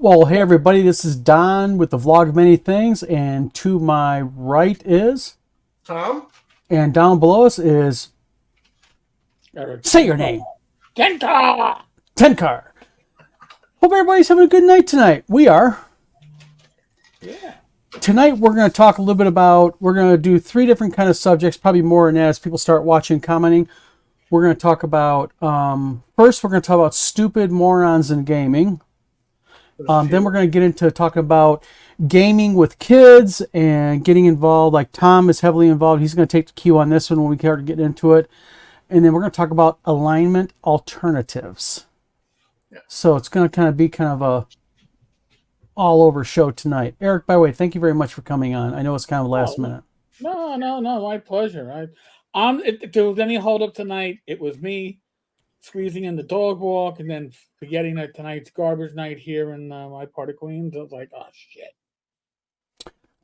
Well, hey everybody, this is Don with the Vlog of Many Things, and to my right is Tom? and down below us is say your name. Tenka! Tenkar. Hope everybody's having a good night tonight. We are. Yeah. Tonight we're going to talk a little bit about, we're going to do three different kind of subjects, probably more than that as people start watching and commenting. We're going to talk about, first we're going to talk about stupid morons in gaming. Then we're going to get into talking about gaming with kids and getting involved. Like Tom is heavily involved. He's going to take the cue on this one when we start to get into it. And then we're going to talk about alignment alternatives. Yeah. So it's going to kind of be kind of a all over show tonight. Eric, by the way, thank you very much for coming on. I know it's kind of last minute. No, my pleasure. If there was any hold up tonight, it was me squeezing in the dog walk and then forgetting that tonight's garbage night here in my part of Queens. I was like, oh shit.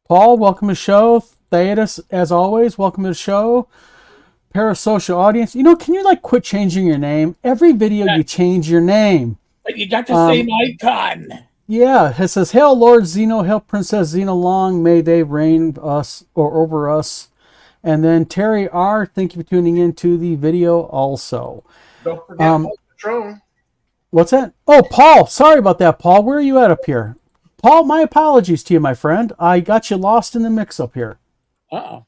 Paul, welcome to the show. Theatus, as always, welcome to the show. Parasocial audience, can you quit changing your name? Every video you change your name. But you got the same icon. Yeah, it says, "Hail Lord Zeno, hail Princess Zeno Long, may they reign us or over us." And then Terry R, thank you for tuning in to the video also. Don't forget Patron. What's that? Oh, Paul. Sorry about that, Paul. Where are you at up here? Paul, my apologies to you, my friend. I got you lost in the mix up here. Uh-oh.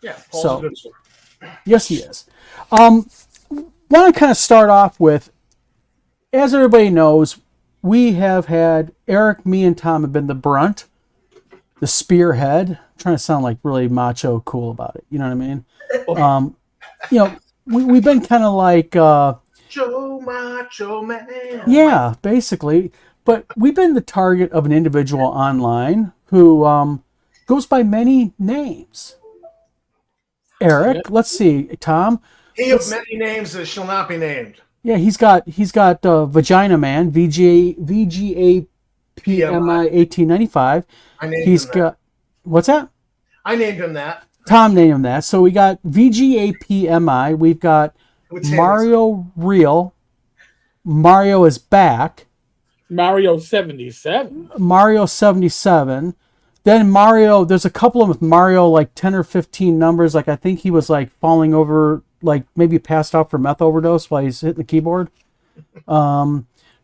Yeah, Paul's a good sort. Yes, he is. Want to kind of start off with, as everybody knows, we have had Eric, me, and Tom have been the brunt, the spearhead. I'm trying to sound like really macho cool about it. You know what I mean? We've been kind of like Joe Macho Man. Yeah, basically. But we've been the target of an individual online who goes by many names. Eric, let's see, Tom. He of many names that shall not be named. Yeah, he's got Vagina Man, VGAPMI 1895. He's got what's that? I named him that. Tom named him that. So we got VGAPMI. We've got Mario Real. Mario is back. Mario 77. Mario 77. Then Mario, there's a couple of them with Mario like 10 or 15 numbers. Like I think he was like falling over, like maybe passed out for meth overdose while he's hitting the keyboard.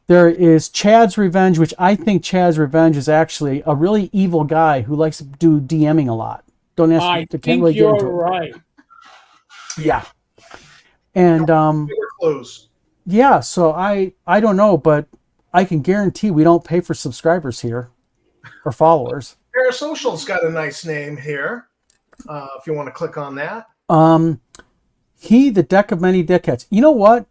There is Chad's Revenge, which I think Chad's Revenge is actually a really evil guy who likes to do DMing a lot. Don't ask me. I think really you're right. Yeah. And yeah, so I don't know, but I can guarantee we don't pay for subscribers here or followers. Parasocial's got a nice name here. If you want to click on that. He, the deck of many dickheads. You know what?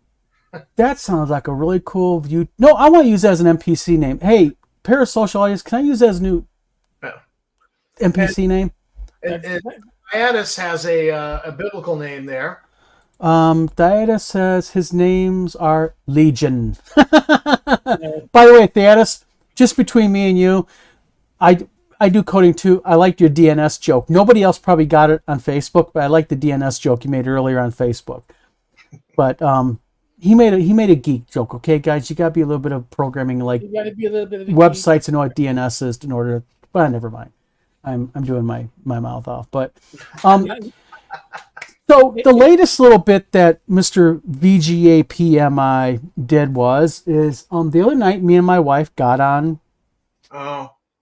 That sounds like a really cool view. No, I want to use that as an NPC name. Hey, Parasocial audience, can I use that as a new NPC name? And Diatus has a biblical name there. Diatus says his names are Legion. By the way, Theatus, just between me and you, I do coding too. I liked your DNS joke. Nobody else probably got it on Facebook, but I like the DNS joke you made earlier on Facebook. But he made a geek joke. Okay, guys, you gotta be a little bit of programming, like you gotta be a little bit of websites, and know what DNS is in order. But never mind. I'm doing my mouth off. But so the latest little bit that Mr. VGAPMI did is the other night me and my wife got on,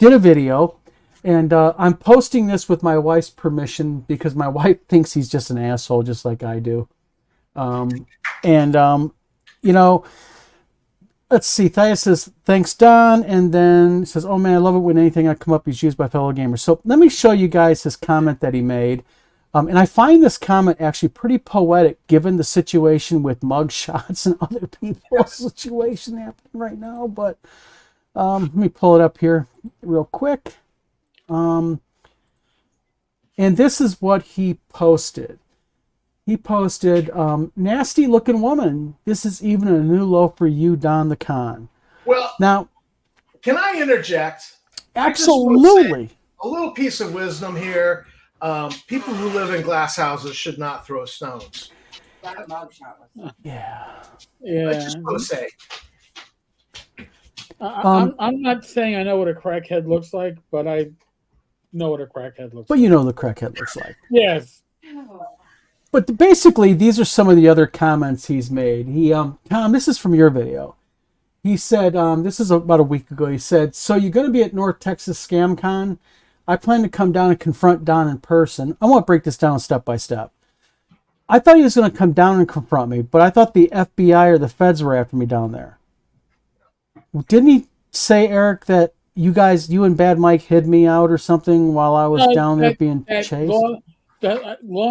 did a video, and I'm posting this with my wife's permission because my wife thinks he's just an asshole, just like I do. Let's see. Thais says, "Thanks, Don," and then says, "Oh man, I love it when anything I come up is used by fellow gamers." So let me show you guys his comment that he made. And I find this comment actually pretty poetic given the situation with mugshots and other people's situation happening right now. But let me pull it up here real quick. And this is what he posted. He posted, "Nasty looking woman. This is even a new low for you, Don the Con." Well, now, can I interject? Absolutely. A little piece of wisdom here. People who live in glass houses should not throw stones. Yeah. I just want to say. I'm not saying I know what a crackhead looks like, but I know what a crackhead looks But like. you know the crackhead looks like. Yes. But basically, these are some of the other comments he's made. Tom, this is from your video. He said, this is about a week ago. He said, "So you're going to be at North Texas Scam Con? I plan to come down and confront Don in person. I want to break this down step by step. I thought he was going to come down and confront me, but I thought the FBI or the feds were after me down there. Didn't he say, Eric, that you and Bad Mike hid me out or something while I was down there being chased?" I got the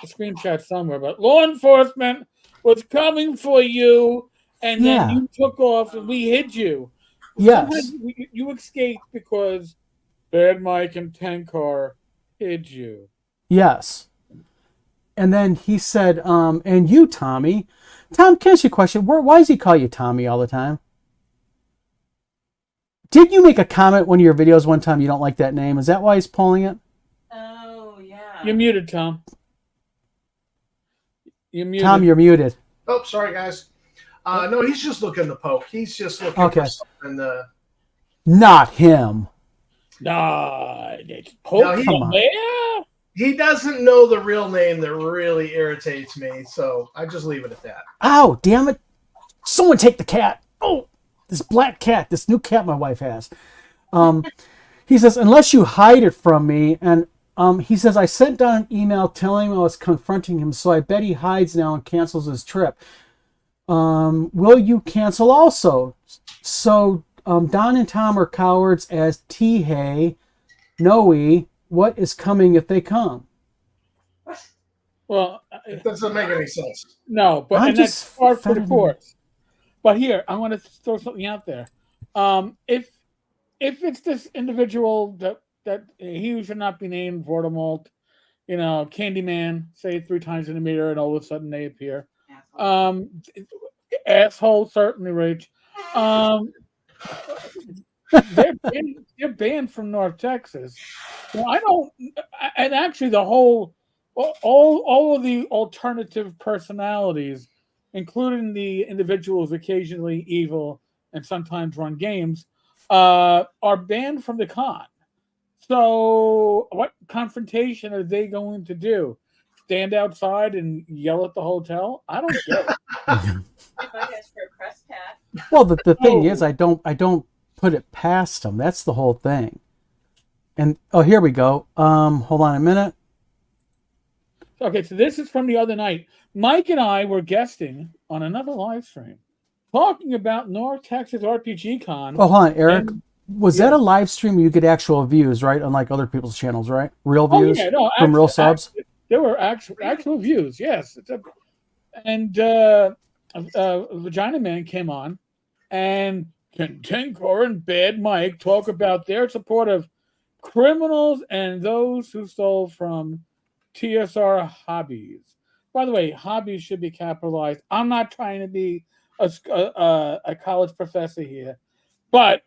screenshot somewhere, but law enforcement was coming for you, and then you took off, and we hid you. Yes. You escaped because Bad Mike and Tenkar hid you. Yes. And then he said, and you, Tommy. Tom, can I ask you a question? Why does he call you Tommy all the time? Did you make a comment in one of your videos one time you don't like that name? Is that why he's pulling it? Oh, yeah. You're muted, Tom. You're muted. Tom, you're muted. Oh, sorry, guys. No, he's just looking to poke. He's just looking for something. Not him. Nah, it's poke. Come on. He doesn't know the real name that really irritates me, so I just leave it at that. Ow, damn it. Someone take the cat. Oh, this black cat, this new cat my wife has. He says, "Unless you hide it from me," and he says, "I sent down an email telling him I was confronting him, so I bet he hides now and cancels his trip. Will you cancel also?" So Don and Tom are cowards as T-Hay, Noe. What is coming if they come? Well, it doesn't make any sense. No, but that's far for the course. But here, I want to throw something out there. If it's this individual that he should not be named, Voldemort, Candyman, say it 3 times in the mirror, and all of a sudden they appear. Asshole, certainly, Rach. They're banned from North Texas. Well, I don't, and actually all of the alternative personalities, including the individuals occasionally evil and sometimes run games, are banned from the con. So what confrontation are they going to do? Stand outside and yell at the hotel? I don't get it. If I ask for a press pass. Well, the thing is, I don't put it past them. That's the whole thing. And here we go. Hold on a minute. Okay, so this is from the other night. Mike and I were guesting on another live stream, talking about North Texas RPG Con. Oh, hold on, Eric. Was that a live stream where you get actual views, right? Unlike other people's channels, right? Real views from real subs? There were actual views, yes. And Vagina Man came on, and Tenkar and Bad Mike talk about their support of criminals and those who stole from TSR Hobbies. By the way, hobbies should be capitalized. I'm not trying to be a college professor here, but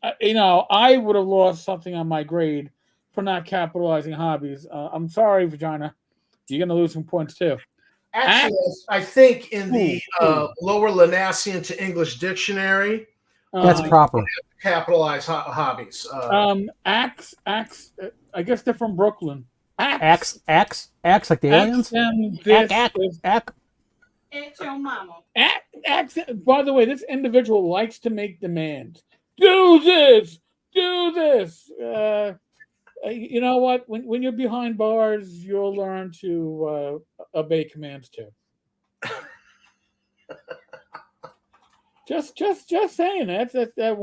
I would have lost something on my grade for not capitalizing hobbies. I'm sorry, Vagina. You're going to lose some points too. Actually, I think in the Lower Lenassian to English dictionary, that's proper. Capitalize hobbies. Axe. I guess they're from Brooklyn. Axe, like the aliens. Axe. It's your mama. Axe. By the way, this individual likes to make demands. Do this. You know what? When you're behind bars, you'll learn to obey commands too. Just saying that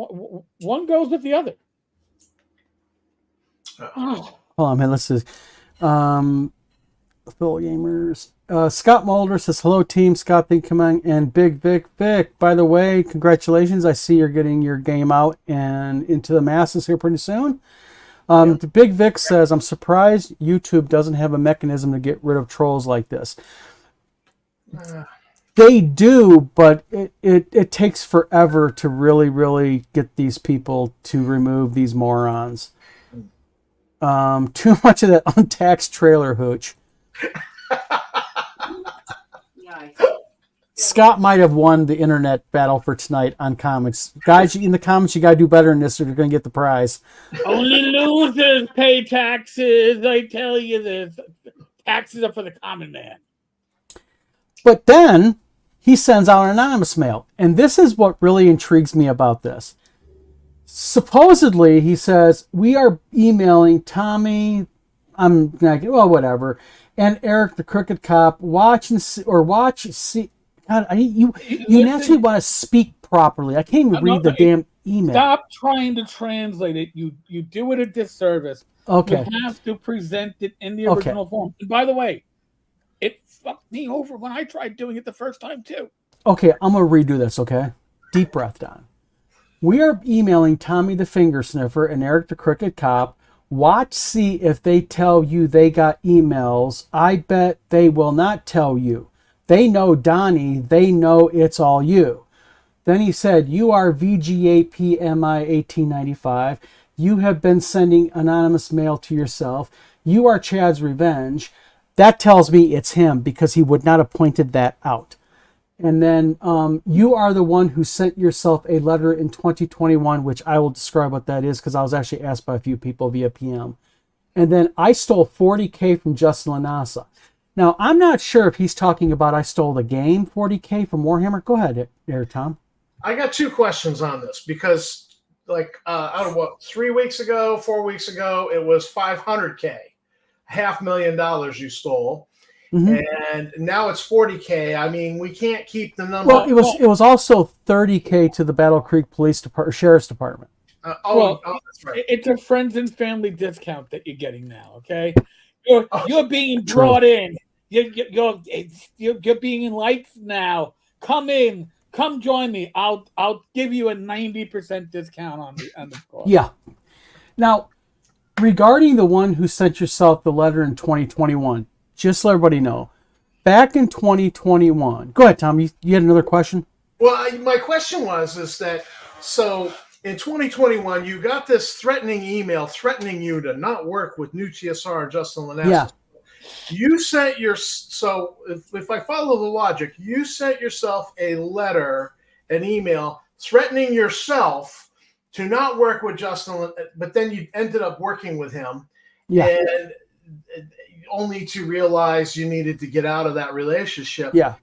one goes with the other. Hold on, man. Let's see. Phil Gamers. Scott Mulder says, "Hello, team." Scott, thank you for coming. And Big Vic. By the way, congratulations. I see you're getting your game out and into the masses here pretty soon. Big Vic says, "I'm surprised YouTube doesn't have a mechanism to get rid of trolls like this." They do, but it takes forever to really get these people to remove these morons. Too much of that untaxed trailer hooch. Nice. Scott might have won the internet battle for tonight on comments. Guys, in the comments, you got to do better than this or you're going to get the prize. Only losers pay taxes. I tell you this. Taxes are for the common man. But then he sends out an anonymous mail. And this is what really intrigues me about this. Supposedly, he says, we are emailing Tommy, I'm like, well, whatever, and Eric the Crooked Cop, watch, see. God, you naturally want to speak properly. I can't even read the damn email. Stop trying to translate it. You do it a disservice. Okay. You have to present it in the original form. And by the way, it fucked me over when I tried doing it the first time too. Okay, I'm going to redo this, okay? Deep breath, Don. We are emailing Tommy the Finger Sniffer and Eric the Crooked Cop. Watch, see if they tell you they got emails. I bet they will not tell you. They know Donnie. They know it's all you. Then he said, you are VGAPMI1895. You have been sending anonymous mail to yourself. You are Chad's Revenge. That tells me it's him because he would not have pointed that out. And then you are the one who sent yourself a letter in 2021, which I will describe what that is because I was actually asked by a few people via PM. And then I stole $40K from Justin Lanasa. Now, I'm not sure if he's talking about I stole the game 40K from Warhammer. Go ahead, there, Tom. I got two questions on this because, I don't know what, 4 weeks ago, it was $500K, $500,000 you stole. Mm-hmm. And now it's 40K. I mean, we can't keep the number. Well, it was also 30K to the Battle Creek Sheriff's Department. That's right. It's a friends and family discount that you're getting now. Okay, you're being brought in. You're being liked now. Come in. Come join me. I'll give you a 90% discount on the cost. Yeah. Now, regarding the one who sent yourself the letter in 2021, just so everybody know, back in 2021. Go ahead, Tom. You had another question? Well, my question is that so in 2021 you got this threatening email threatening you to not work with New TSR and Justin Lanasa. Yeah. You sent if I follow the logic, you sent yourself a letter, an email threatening yourself to not work with Justin, but then you ended up working with him. Yeah. And only to realize you needed to get out of that relationship. Yeah.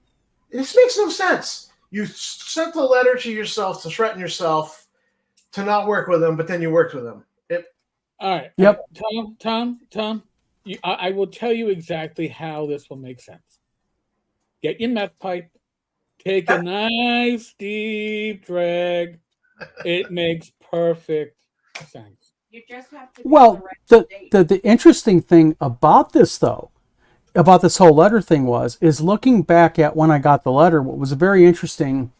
This makes no sense. You sent a letter to yourself to threaten yourself to not work with him, but then you worked with him. All right. Yep. Tom, I will tell you exactly how this will make sense. Get your meth pipe, take a nice deep drag. It makes perfect sense. You just have to. The interesting thing about this, though, about this whole letter thing is looking back at when I got the letter, what was very interesting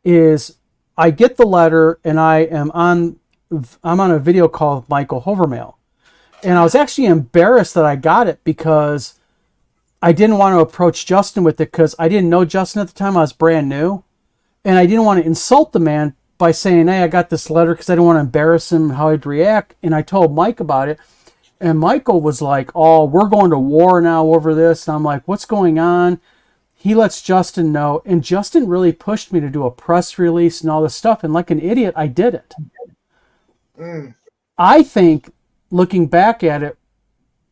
is I get the letter and I'm on a video call with Michael Hovermail. And I was actually embarrassed that I got it because I didn't want to approach Justin with it because I didn't know Justin at the time. I was brand new. And I didn't want to insult the man by saying, hey, I got this letter because I didn't want to embarrass him how I'd react. And I told Mike about it. And Michael was like, oh, we're going to war now over this. And I'm like, what's going on? He lets Justin know. And Justin really pushed me to do a press release and all this stuff. And like an idiot, I did it. I think, looking back at it,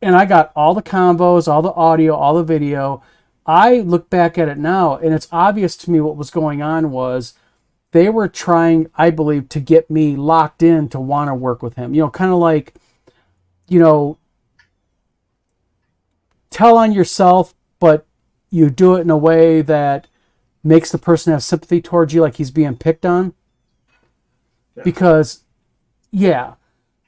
and I got all the convos, all the audio, all the video. I look back at it now, and it's obvious to me what was going on was they were trying, I believe, to get me locked in to want to work with him. Kind of like, tell on yourself, but you do it in a way that makes the person have sympathy towards you, like he's being picked on. Yeah. Because, yeah.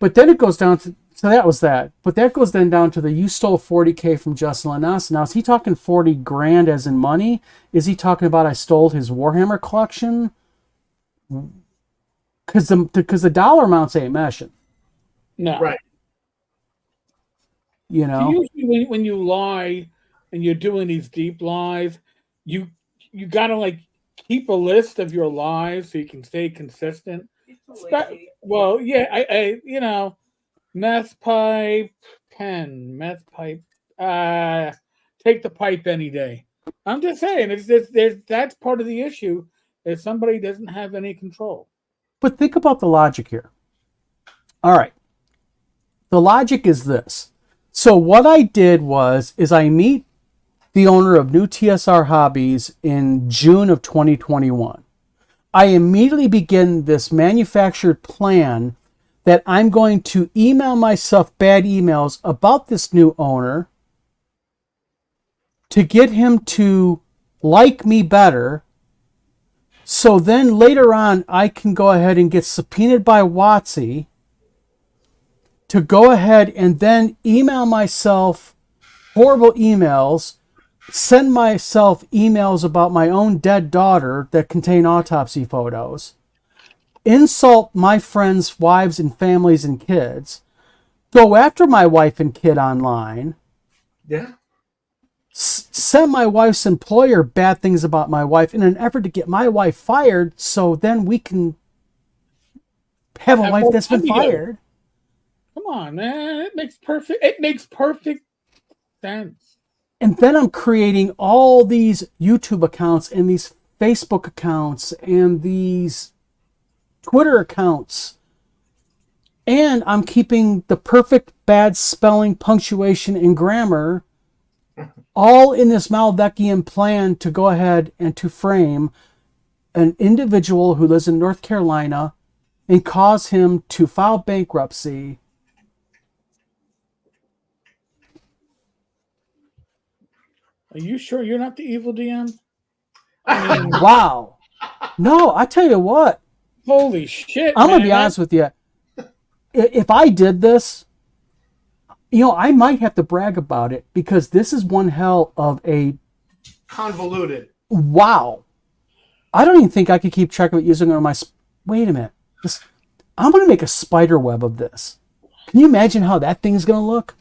But then it goes down to, so that was that. But that goes then down to you stole $40K from Justin Lanasa. Now, is he talking 40 grand as in money? Is he talking about I stole his Warhammer collection? Because the dollar amounts ain't meshing. No. Right. Usually when you lie and you're doing these deep lies, you gotta keep a list of your lies so you can stay consistent. Well, yeah, I meth pipe, pen, meth pipe. Take the pipe any day. I'm just saying, that's part of the issue, is somebody doesn't have any control. But think about the logic here. All right. The logic is this. So what I did is I meet the owner of New TSR Hobbies in June of 2021. I immediately begin this manufactured plan that I'm going to email myself bad emails about this new owner to get him to like me better. So then later on, I can go ahead and get subpoenaed by WotC to go ahead and then email myself horrible emails, send myself emails about my own dead daughter that contain autopsy photos, insult my friends' wives and families and kids, go after my wife and kid online, Yeah. send my wife's employer bad things about my wife in an effort to get my wife fired so then we can have a wife that's been fired. Come on, man. It makes perfect sense. And then I'm creating all these YouTube accounts and these Facebook accounts and these Twitter accounts. And I'm keeping the perfect bad spelling, punctuation, and grammar all in this Malvechian plan to go ahead and to frame an individual who lives in North Carolina and cause him to file bankruptcy. Are you sure you're not the evil DM? Wow. No, I tell you what. Holy shit. I'm going to be honest with you. If I did this, I might have to brag about it because this is one hell of a convoluted. Wow. I don't even think I could keep track of it using it on my... Wait a minute. I'm going to make a spider web of this. Can you imagine how that thing's going to look?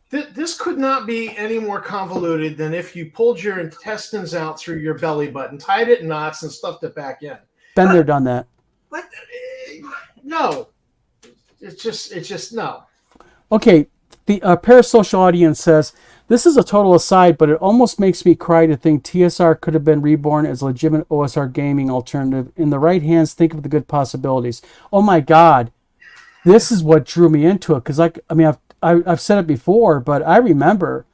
This could not be any more convoluted than if you pulled your intestines out through your belly button, tied it in knots, and stuffed it back in. Been there, done that. What? No. It's just no. Okay, the parasocial audience says, this is a total aside, but it almost makes me cry to think TSR could have been reborn as a legitimate OSR gaming alternative. In the right hands, think of the good possibilities. Oh my God. This is what drew me into it. Because I've said it before, but I remember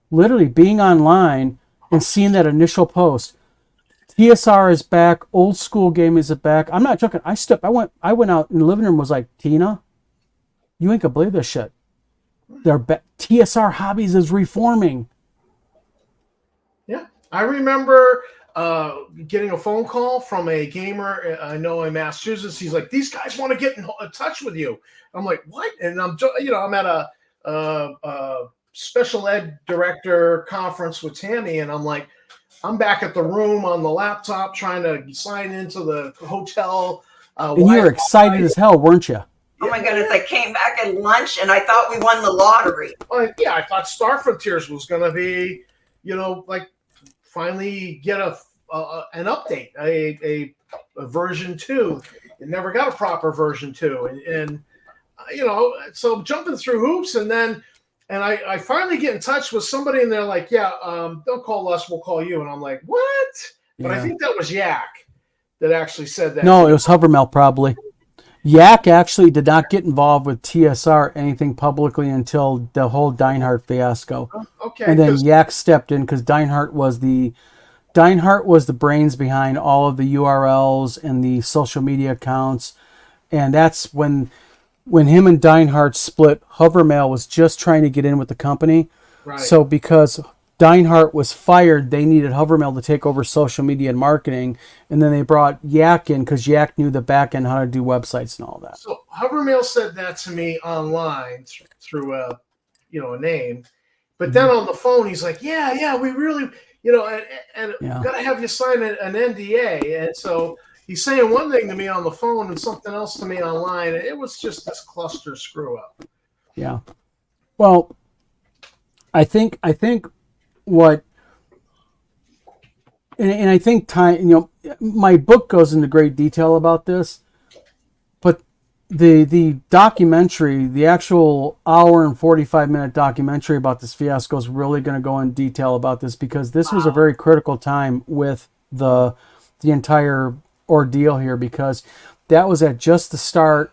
literally being online and seeing that initial post. TSR is back. Old school gaming is back. I'm not joking. I went out in the living room, was like, Tina, you ain't gonna believe this shit. TSR Hobbies is reforming. Yeah, I remember getting a phone call from a gamer I know in Massachusetts. He's like, "These guys want to get in touch with you." I'm like, "What?" And I'm at a special ed director conference with Tammy, and I'm like, I'm back at the room on the laptop trying to sign into the hotel. And you were excited as hell, weren't you? Oh my goodness, I came back at lunch and I thought we won the lottery. Well, yeah, I thought Star Frontiers was going to be, finally get an update, a version 2. It never got a proper version 2. And so jumping through hoops and I finally get in touch with somebody and they're like, yeah, don't call us, we'll call you. And I'm like, what? But I think that was Yak that actually said that. No, it was Hovermail probably. Yak actually did not get involved with TSR anything publicly until the whole Deinhardt fiasco. Okay. And then Yak stepped in because Deinhardt was the brains behind all of the URLs and the social media accounts. And that's when him and Deinhardt split, Hovermail was just trying to get in with the company. Right. So because Deinhardt was fired, they needed Hovermail to take over social media and marketing, and then they brought Yak in because Yak knew the back end, how to do websites and all that. So Hovermail said that to me online through a name, but then on the phone he's like, yeah, we really, and got to have you sign an NDA, and so he's saying one thing to me on the phone and something else to me online, and it was just this cluster screw up. Yeah. Well, I think what, and I think time, my book goes into great detail about this, but the documentary, the actual hour and 45-minute documentary about this fiasco is really going to go in detail about this, because this was a very critical time with the entire ordeal here, because that was at just the start.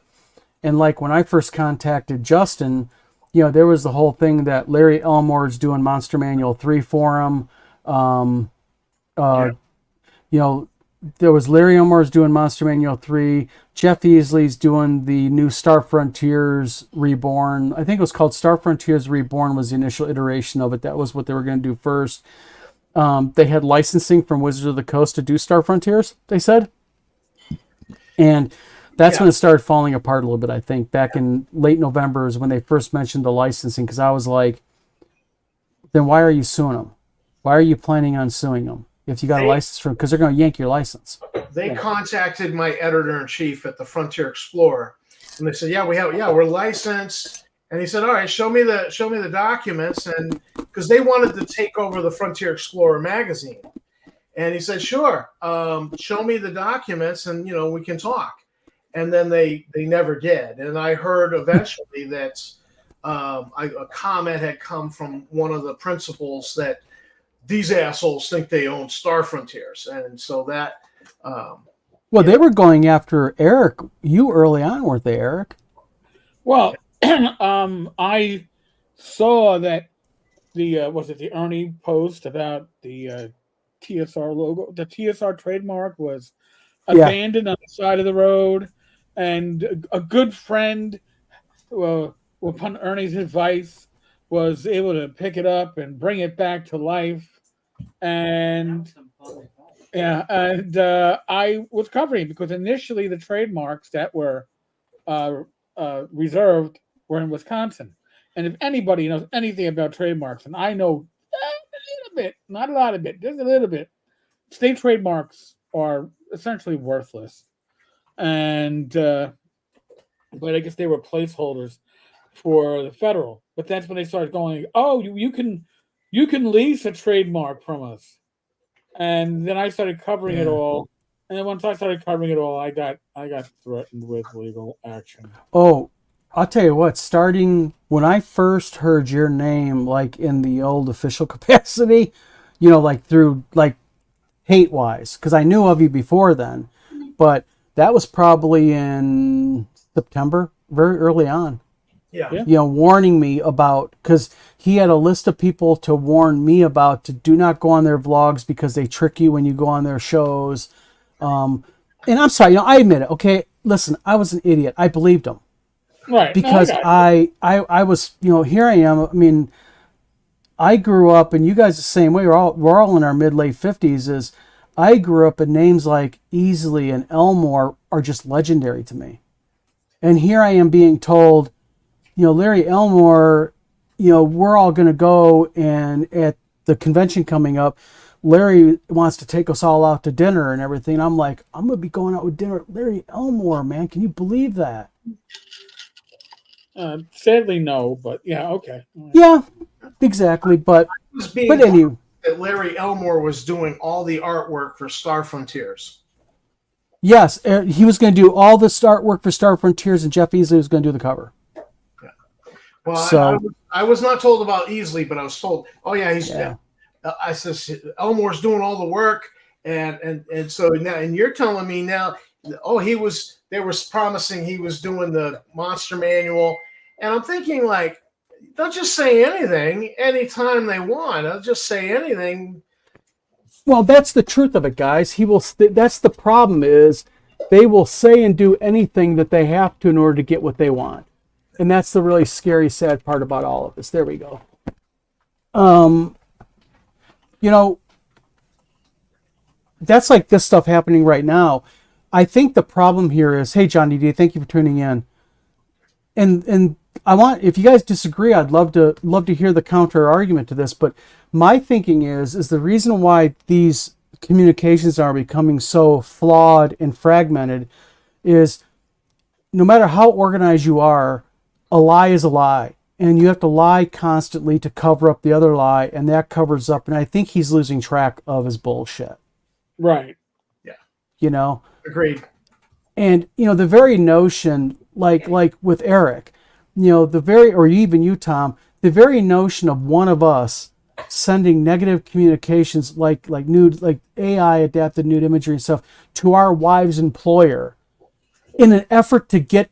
And like when I first contacted Justin, you know, there was the whole thing that Larry Elmore's doing Monster Manual 3 for him. You know, there was Larry Elmore's doing Monster Manual 3. Jeff Easley's doing the new Star Frontiers Reborn. I think it was called Star Frontiers Reborn was the initial iteration of it. That was what they were going to do first. They had licensing from Wizards of the Coast to do Star Frontiers, they said. And that's when it started falling apart a little bit, I think. Back in late November is when they first mentioned the licensing, because I was like, then why are you suing them? Why are you planning on suing them if you got a license from? Because they're going to yank your license. They contacted my editor-in-chief at the Frontier Explorer, and they said, we're licensed. And he said, all right, show me the documents, and because they wanted to take over the Frontier Explorer magazine. And he said, sure, show me the documents, and we can talk. And then they never did. And I heard eventually that a comment had come from one of the principals that these assholes think they own Star Frontiers. And so that... they were going after Eric. You early on, weren't they, Eric? Well, I saw that the Ernie post about the TSR logo. The TSR trademark was abandoned on the side of the road, and a good friend, upon Ernie's advice, was able to pick it up and bring it back to life. And I was covering, because initially the trademarks that were reserved were in Wisconsin. And if anybody knows anything about trademarks, and I know a little bit, not a lot of it, just a little bit, state trademarks are essentially worthless. And but I guess they were placeholders for the federal. But that's when they started going, oh, you can lease a trademark from us. And then I started covering it all. And then once I started covering it all, I got threatened with legal action. Oh, I'll tell you what, starting when I first heard your name, like in the old official capacity, like through like hate-wise, because I knew of you before then, but that was probably in September, very early on. Yeah. Warning me about, because he had a list of people to warn me about, to do not go on their vlogs because they trick you when you go on their shows. And I'm sorry, I admit it. Okay, listen, I was an idiot. I believed him. Right. Because I was, here I am. I mean, I grew up, and you guys the same way. We're all in our mid-late 50s. I grew up, and names like Easley and Elmore are just legendary to me. And here I am being told, Larry Elmore, we're all going to go, and at the convention coming up, Larry wants to take us all out to dinner and everything. I'm like, I'm going to be going out with dinner with Larry Elmore, man. Can you believe that? Sadly, no, but yeah, okay. Yeah, exactly. But anyway, that Larry Elmore was doing all the artwork for Star Frontiers. Yes, he was going to do all the artwork for Star Frontiers, and Jeff Easley was going to do the cover. Yeah. Well, so, I was not told about Easley, but I was told, oh yeah, he's. Yeah. I says Elmore's doing all the work, and so now, and you're telling me now, oh, they were promising he was doing the Monster Manual. And I'm thinking, like, they'll just say anything anytime they want. They'll just say anything. Well, that's the truth of it, guys. That's the problem, is they will say and do anything that they have to in order to get what they want. And that's the really scary, sad part about all of this. There we go. That's like this stuff happening right now. I think the problem here is, hey, Johnny D, thank you for tuning in. And I want, if you guys disagree, I'd love to hear the counter argument to this. But my thinking is the reason why these communications are becoming so flawed and fragmented is, no matter how organized you are, a lie is a lie. And you have to lie constantly to cover up the other lie, and that covers up. And I think he's losing track of his bullshit. Right. Yeah. Agreed. And, the very notion, like with Eric, or even you, Tom, the very notion of one of us sending negative communications like nude, like AI adapted nude imagery and stuff to our wife's employer in an effort to get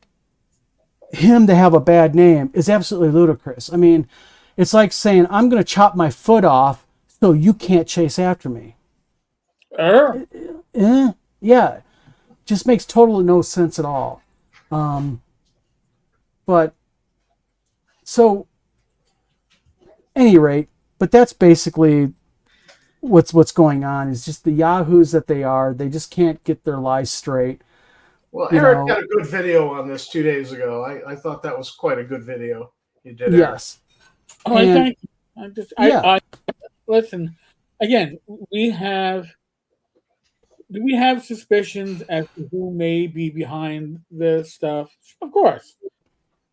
him to have a bad name is absolutely ludicrous. I mean, it's like saying, I'm going to chop my foot off so you can't chase after me. Yeah, just makes totally no sense at all. But so, any rate, but that's basically what's going on. Is just the yahoos that they are. They just can't get their lies straight. Well, Eric got a good video on this 2 days ago. I thought that was quite a good video you did. Yes. Oh, thank you. I listen. Again, we have suspicions as to who may be behind this stuff. Of course,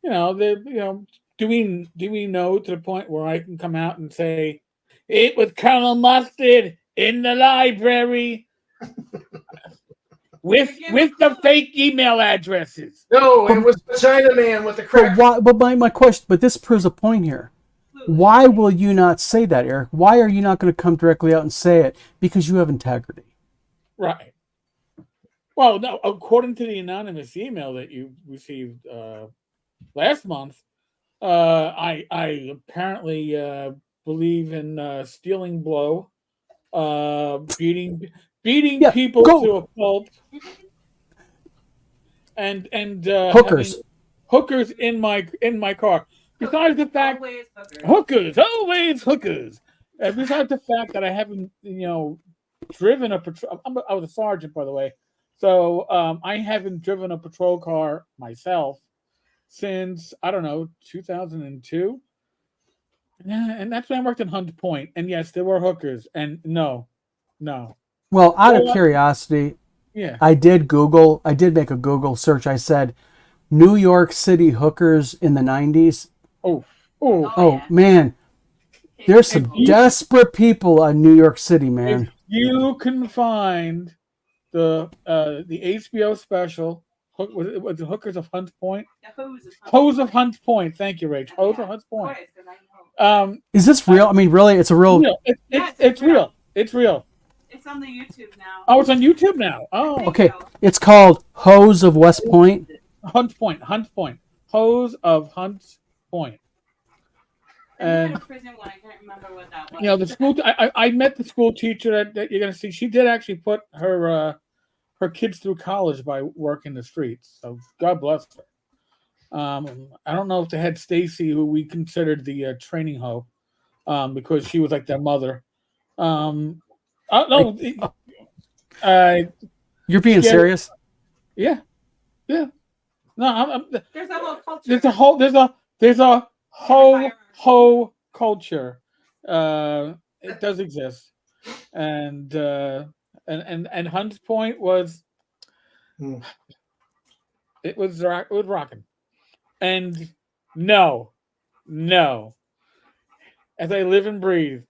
do we know to the point where I can come out and say it was Colonel Mustard in the library with the fake email addresses? No, it was the China man with the crack. But my question, but this proves a point here. Why will you not say that, Eric? Why are you not going to come directly out and say it? Because you have integrity. Right. Well, no, according to the anonymous email that you received last month, I apparently believe in stealing blow, beating people to a pulp, and hookers in my car. Besides the fact, always hookers. And besides the fact that I haven't, driven a patrol. I was a sergeant, by the way, so I haven't driven a patrol car myself since 2002. And that's when I worked in Hunt Point. And yes, there were hookers. And no. Well, out of curiosity, I did make a Google search. I said New York City hookers in the 90s. Oh man. There's some desperate people in New York City, man. If you can find the HBO special, was it Hookers of Hunt Point? Hose of Hunt Point. Thank you, Rach. Hose of Hunt Point. Is this real? I mean, really, it's a real. It's real. It's real. It's on the YouTube now. Oh, it's on YouTube now. Oh, okay. It's called Hose of West Point. Hunt Point. Hose of Hunt Point. And prison one. I can't remember what that was. The school. I met the school teacher that you're gonna see. She did actually put her kids through college by working the streets. So God bless her. I don't know if they had Stacy, who we considered the training hoe, because she was like their mother. No, you're being serious? Yeah. No, there's a whole culture. There's a whole culture. It does exist, and Hunt's Point was it was rocking, and no, as I live and breathe,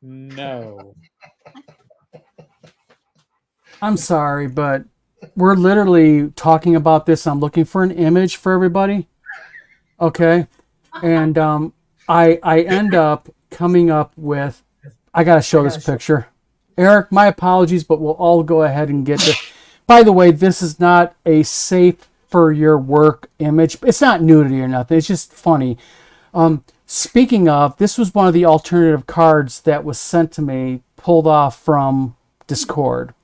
no. I'm sorry, but we're literally talking about this. I'm looking for an image for everybody. Okay. And I end up coming up with, I got to show this picture. Eric, my apologies, but we'll all go ahead and get this. By the way, this is not a safe for your work image. It's not nudity or nothing. It's just funny. Speaking of, this was one of the alternative cards that was sent to me, pulled off from Discord.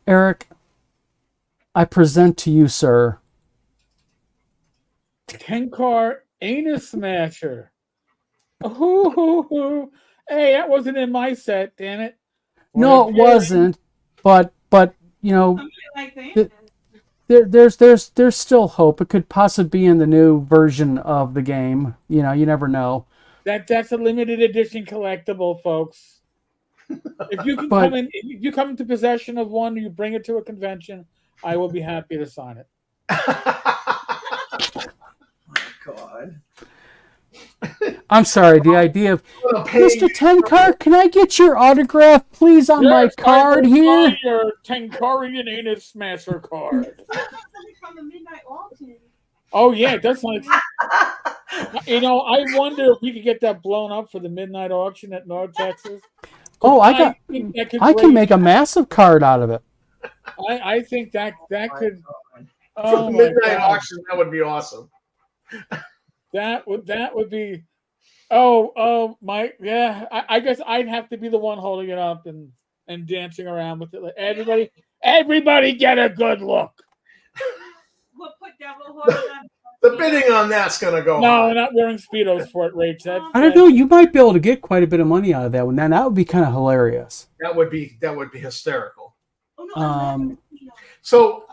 Eric, I present to you, sir. 10-card anus smasher. Ooh. Hey, that wasn't in my set, damn it. No, it wasn't. But there's still hope. It could possibly be in the new version of the game. You never know. That's a limited edition collectible, folks. If you if you come into possession of one, you bring it to a convention, I will be happy to sign it. God. I'm sorry, the idea of Mr. Tenkar, can I get your autograph, please, on my card here? Your Tenkarian anus smasher card. From the Midnight Auction. Oh yeah, that's like I wonder if we could get that blown up for the midnight auction at North Texas. Oh, Think that could I can raise- make a massive card out of it. I think that could. For Oh the my midnight God. auction, that would be awesome. That would be. Oh my yeah. I guess I'd have to be the one holding it up and dancing around with it. Like, everybody get a good look. We'll put devil horns on. The bidding on that's going to go No, high. we're not wearing speedos for it, Rach. I don't know. You might be able to get quite a bit of money out of that one. Then that would be kind of hilarious. That would be hysterical. Oh, no, So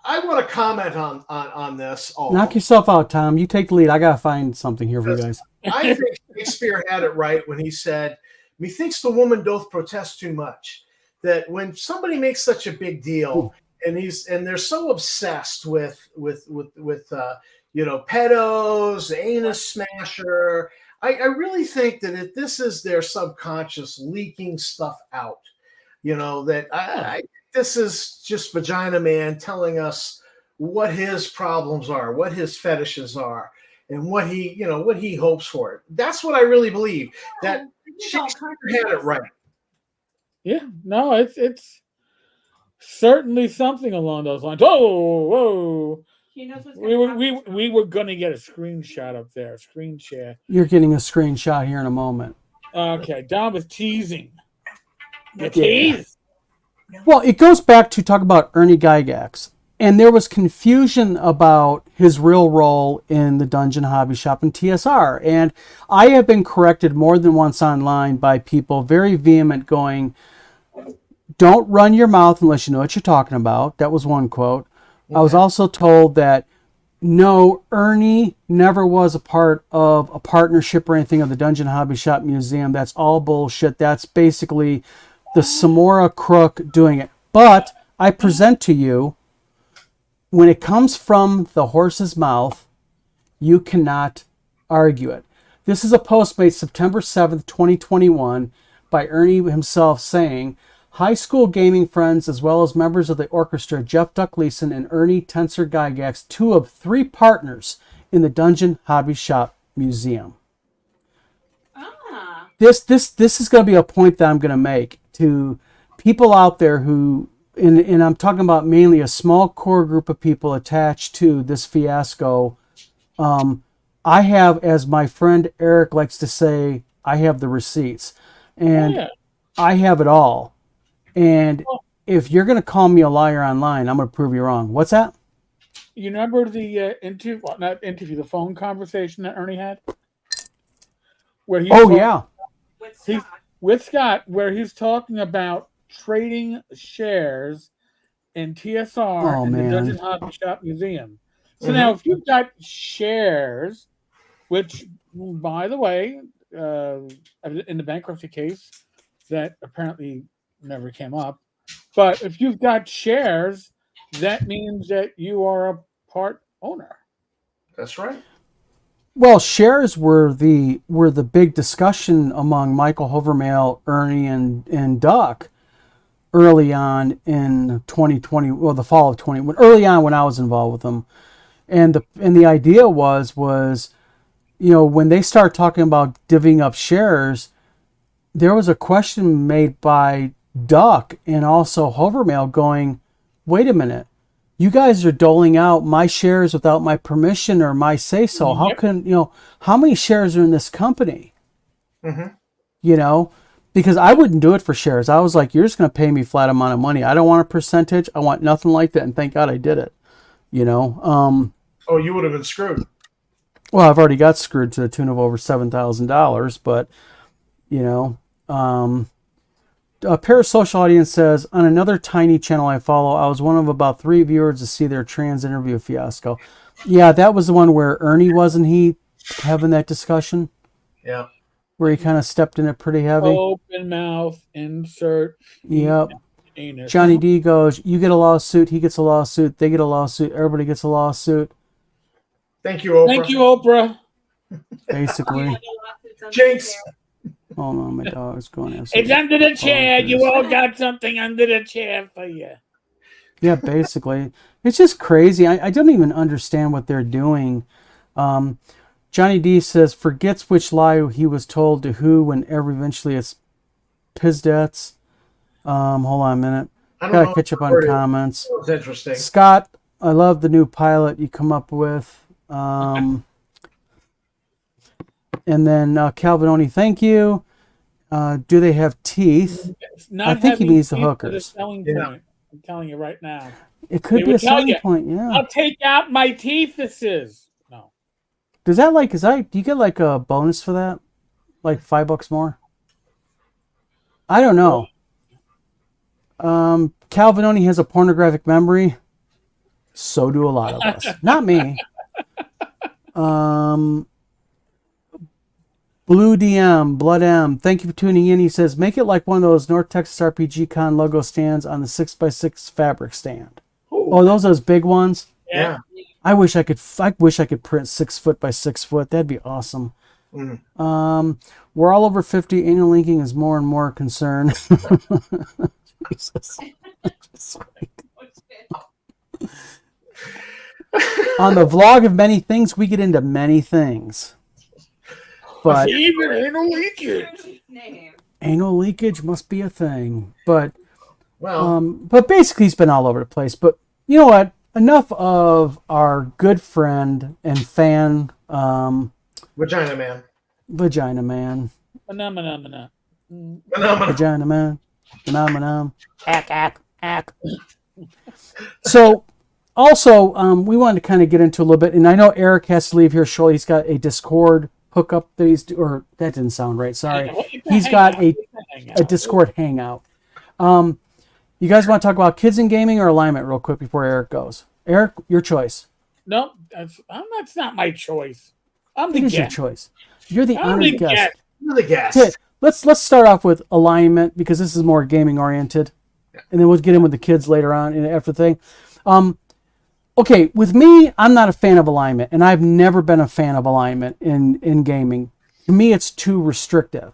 I want to comment on this. Knock yourself out, Tom. You take the lead. I gotta find something here for you guys. I think Shakespeare had it right when he said, "Methinks the woman doth protest too much." That when somebody makes such a big deal, and they're so obsessed with pedos, anus smasher. I really think that if this is their subconscious leaking stuff out, this is just Vagina Man telling us what his problems are, what his fetishes are, and what he hopes for it. That's what I really believe. That Shakespeare had it right. Yeah, no, it's certainly something along those lines. Whoa! He knows what's We were gonna get a screenshot up there, screen share. You're getting a screenshot here in a moment. Okay, Don was teasing. You Yeah. tease. Well, it goes back to talk about Ernie Gygax. And there was confusion about his real role in the Dungeon Hobby Shop and TSR. And I have been corrected more than once online by people very vehement going, don't run your mouth unless you know what you're talking about. That was one quote. Okay. I was also told that no, Ernie never was a part of a partnership or anything of the Dungeon Hobby Shop Museum. That's all bullshit. That's basically the Samora crook doing it. But I present to you, when it comes from the horse's mouth, you cannot argue it. This is a post made September 7th, 2021 by Ernie himself saying, high school gaming friends as well as members of the orchestra Jeff Duck Leeson and Ernie Tenser Gygax, 2 of 3 partners in the Dungeon Hobby Shop Museum. This is going to be a point that I'm going to make to people out there who, and I'm talking about mainly a small core group of people attached to this fiasco. I have, as my friend Eric likes to say, I have the receipts. And I have it all. And if you're going to call me a liar online, I'm going to prove you wrong. What's that? You remember the the phone conversation that Ernie had? Where he with Scott, where he's talking about trading shares in TSR in the Dungeon Hobby Shop Museum. So now, if you've got shares, which, by the way, in the bankruptcy case, that apparently never came up, but if you've got shares, that means that you are a part owner. That's right. Well, shares were the big discussion among Michael Hovermail, Ernie, and Duck early on in 2020. Well, the fall of 20. Early on when I was involved with them, and the idea was when they start talking about divvying up shares, there was a question made by Duck and also Hovermail going, wait a minute. You guys are doling out my shares without my permission or my say so. How can, how many shares are in this company? Because I wouldn't do it for shares. I was like, you're just going to pay me flat amount of money. I don't want a percentage. I want nothing like that. And thank God I did it, Oh, you would have been screwed. Well, I've already got screwed to the tune of over $7,000, but, a parasocial audience says, on another tiny channel I follow, I was one of about 3 viewers to see their trans interview fiasco. Yeah, that was the one where Ernie, wasn't he having that discussion? Yeah. Where he kind of stepped in it pretty heavy. Open mouth, insert. Yep. Anus. Johnny D goes, you get a lawsuit, he gets a lawsuit, they get a lawsuit, everybody gets a lawsuit. Thank you, Oprah. Thank you, Oprah. Basically. Jinx. Oh no, my dog's going. It's under the chair. You all got something under the chair for you. Yeah, basically. It's just crazy. I don't even understand what they're doing. Johnny D says, forgets which lie he was told to who whenever eventually it's Pizdets. Hold on a minute. I don't Gotta know. catch up on comments. It's interesting. Scott, I love the new pilot you come up with. And then Calvinoni, thank you. Do they have teeth? Not I think he having means the teeth is a hookers. selling Yeah. point. I'm telling you right now. It could They be a would tell selling you, point, yeah. I'll take out my teeth. This is no. Does that do you get like a bonus for that? Like $5 more? I don't know. Calvinoni has a pornographic memory. So do a lot of us. Not me. Blue DM, Blood M, thank you for tuning in. He says, make it like one of those North Texas RPG Con logo stands on the 6x6 fabric stand. Ooh. Oh, those big ones? Yeah. I wish I could print 6 foot by 6 foot. That'd be awesome. We're all over 50. Anal linking is more and more a concern. Jesus. On the vlog of many things, we get into many things. But Even anal leakage. anal leakage must be a thing. But Well, but basically he's been all over the place. But you know what? Enough of our good friend and fan Vagina Man. Vagina Man. Phenomena. Vagina Man. Phenomenon. Ack. So also we wanted to kind of get into a little bit, and I know Eric has to leave here shortly. He's got a Discord hookup that or that didn't sound right, sorry. He's got a Discord hangout. You guys want to talk about kids in gaming or alignment real quick before Eric goes? Eric, your choice. No, that's not my choice. I'm the It is your guest. choice. You're the I'm honored the guest. guest. You're the guest. Okay, let's start off with alignment because this is more gaming oriented, and then we'll get in with the kids later on in after the thing. Okay, with me, I'm not a fan of alignment, and I've never been a fan of alignment in gaming. To me, it's too restrictive.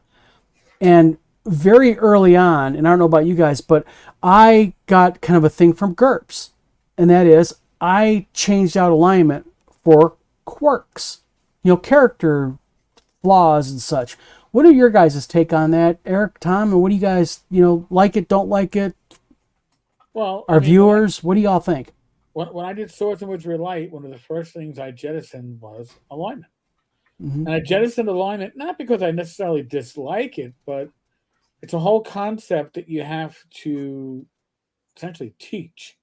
And very early on, and I don't know about you guys, but I got kind of a thing from GURPS, and that is I changed out alignment for quirks, character flaws and such. What are your guys' take on that, Eric, Tom, and what do you guys, like it, don't like it? Well, Our viewers, what do y'all think? When I did Swords and Wizardry Light, one of the first things I jettisoned was alignment. Mm-hmm. And I jettisoned alignment not because I necessarily dislike it, but it's a whole concept that you have to essentially teach,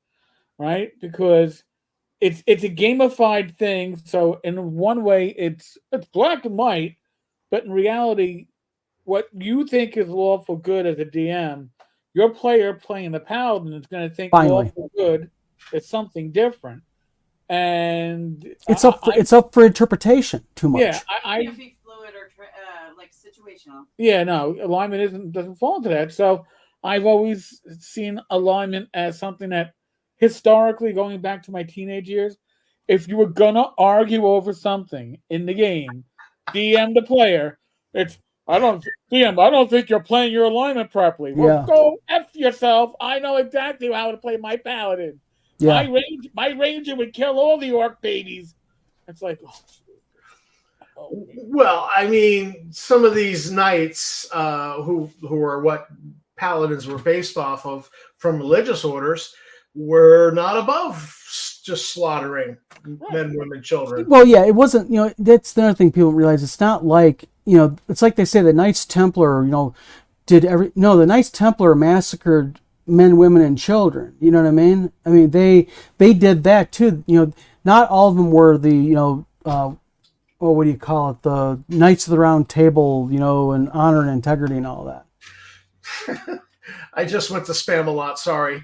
right? Because it's a gamified thing. So in one way, it's black and white, but in reality, what you think is lawful good as a DM, your player playing the paladin is going to think lawful good is something different, and it's up for interpretation too much. Yeah, It can be fluid or like situational. Yeah, no, alignment doesn't fall into that. So I've always seen alignment as something that historically, going back to my teenage years, if you were gonna argue over something in the game, DM the player, I don't think you're playing your alignment properly. Well, go F yourself. I know exactly how to play my paladin. Yeah. My ranger would kill all the orc babies. It's like, well, I mean, some of these knights who are what paladins were based off of from religious orders were not above just slaughtering men, women, children. Well, yeah, it wasn't. That's the other thing people realize. It's not like it's like they say the Knights Templar. The Knights Templar massacred men, women, and children. You know what I mean? I mean, they did that too. Not all of them were the what do you call it? The Knights of the Round Table. And honor and integrity and all that. I just went to spam a lot. Sorry.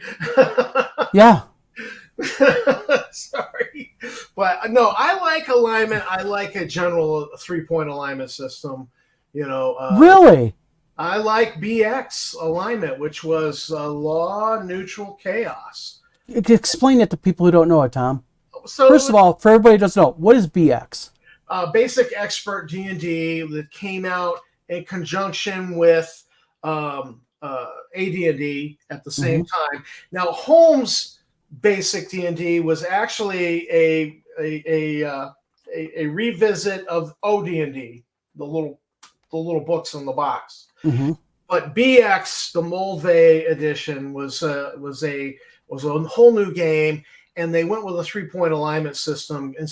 Yeah. Sorry, but no, I like alignment. I like a general 3-point alignment system. Really. I like BX alignment, which was law, neutral, chaos. Explain it to people who don't know it, Tom. So first of all, for everybody who doesn't know, what is BX? Basic Expert D&D that came out in conjunction with AD&D at the same time. Now, Holmes basic D&D was actually a revisit of OD&D, the little books in the box. Mm-hmm. But BX, the Moldvay edition, was a whole new game, and they went with a 3-point alignment system, and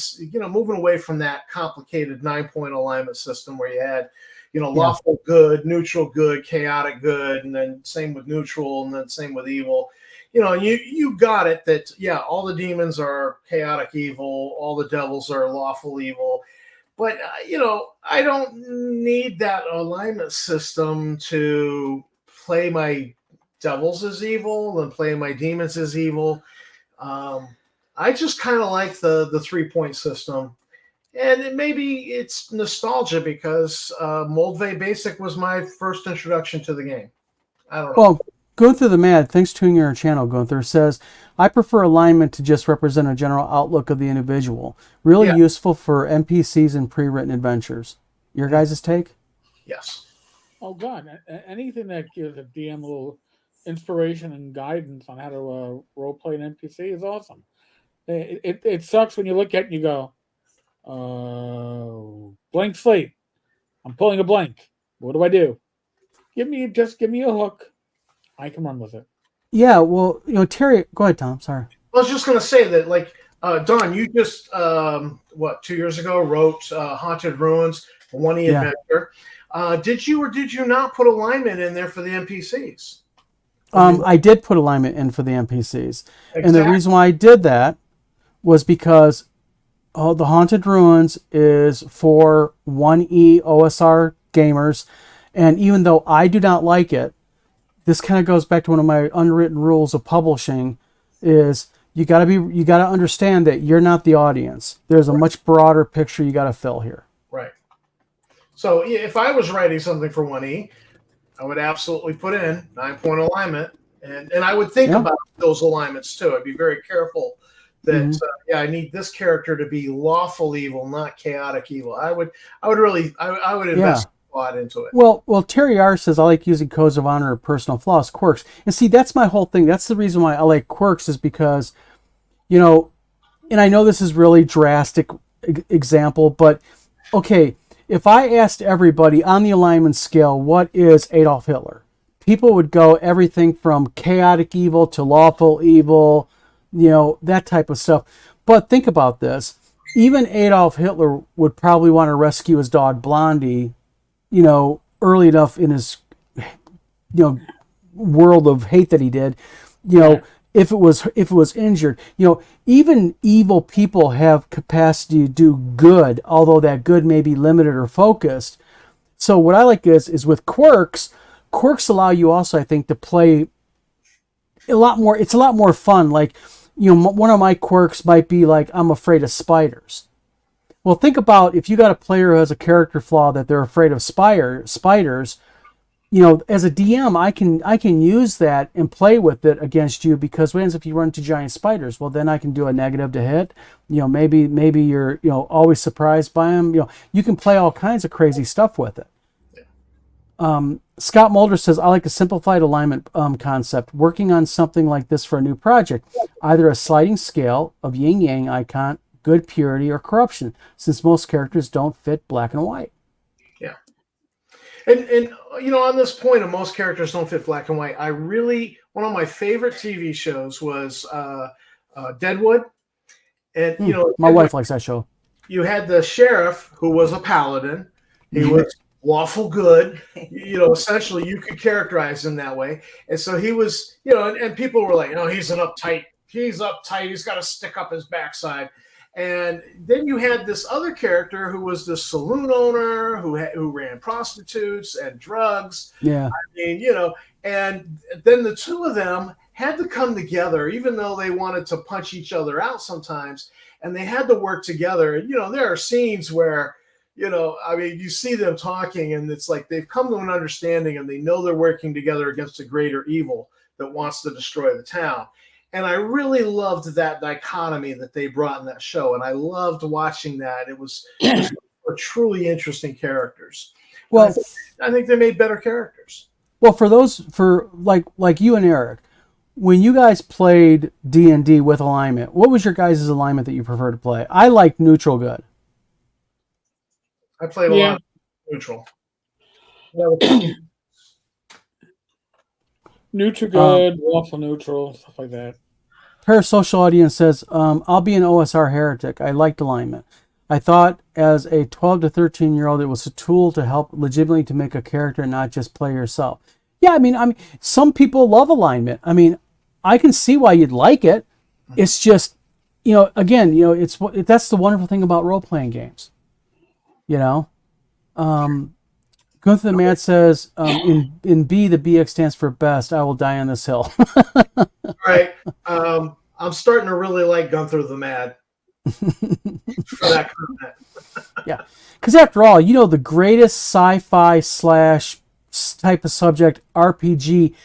moving away from that complicated 9-point alignment system where you had lawful good, neutral good, chaotic good, and then same with neutral, and then same with evil. You got it that all the demons are chaotic evil, all the devils are lawful evil. But, I don't need that alignment system to play my devils as evil and play my demons as evil. I just kind of like the 3-point system. And maybe it's nostalgia because Moldvay Basic was my first introduction to the game. I don't know. Well, going through the Mad, thanks to your channel, Gunther, says, I prefer alignment to just represent a general outlook of the individual. Really useful for NPCs and pre-written adventures. Your guys' take? Yes. Oh, God. Anything that gives a DM a little inspiration and guidance on how to role-play an NPC is awesome. It sucks when you look at it and you go, blank slate. I'm pulling a blank. What do I do? Give me a hook. I can run with it. Yeah, well, Terry, go ahead, Tom. Sorry. I was just going to say that, like, Don, you just 2 years ago wrote Haunted Ruins, a 1E adventure. Did you or did you not put alignment in there for the NPCs? I did put alignment in for the NPCs, Exactly. and the reason why I did that was because the Haunted Ruins is for 1E OSR gamers, and even though I do not like it, this kind of goes back to one of my unwritten rules of publishing: is you got to understand that you're not the audience. There's a much broader picture you got to fill here. Right. So if I was writing something for 1E, I would absolutely put in 9-point alignment, and I would think about those alignments too. I'd be very careful that I need this character to be lawful evil, not chaotic evil. I would invest a lot into it. Well, Terry R says I like using codes of honor or personal flaws, quirks, and see that's my whole thing. That's the reason why I like quirks, is because, and I know this is really drastic example, but okay, if I asked everybody on the alignment scale what is Adolf Hitler, people would go everything from chaotic evil to lawful evil, that type of stuff. But think about this. Even Adolf Hitler would probably want to rescue his dog Blondie, early enough in his, world of hate that he did, if it was injured. Even evil people have capacity to do good, although that good may be limited or focused. So what I like is with quirks allow you also, I think, to play a lot more. It's a lot more fun. Like, one of my quirks might be like, I'm afraid of spiders. Well, think about if you got a player who has a character flaw that they're afraid of spiders. As a DM, I can use that and play with it against you, because what happens if you run into giant spiders? Well, then I can do a negative to hit. Maybe you're always surprised by them. You can play all kinds of crazy stuff with it. Scott Mulder says, I like a simplified alignment concept. Working on something like this for a new project, either a sliding scale of yin yang icon, good, purity, or corruption, since most characters don't fit black and white. Yeah. And on this point of most characters don't fit black and white, one of my favorite TV shows was Deadwood. And, my wife likes that show. You had the sheriff who was a paladin. He was lawful good. Essentially you could characterize him that way. And so he was, and people were like, he's uptight. He's got to stick up his backside. And then you had this other character who was the saloon owner who ran prostitutes and drugs. Yeah. I mean, and then the two of them had to come together, even though they wanted to punch each other out sometimes, and they had to work together. And, there are scenes where, you see them talking, and it's like they've come to an understanding, and they know they're working together against a greater evil that wants to destroy the town. And I really loved that dichotomy that they brought in that show, and I loved watching that. It was truly interesting characters. Well, I think they made better characters. Well, for like you and Eric, when you guys played D&D with alignment, what was your guys' alignment that you prefer to play? I like neutral good. I played a lot of neutral. Neutral good, lawful neutral, stuff like that. Parasocial Audience says, I'll be an OSR heretic. I liked alignment. I thought as a 12 to 13-year-old, it was a tool to help legitimately to make a character, not just play yourself. Yeah, I mean, some people love alignment. I mean, I can see why you'd like it. It's just, again, that's the wonderful thing about role-playing games. Gunther the Mad says, in B, the BX stands for best. I will die on this hill. All right. I'm starting to really like Gunther the Mad for that content. Yeah. Because after all, the greatest sci-fi / type of subject RPG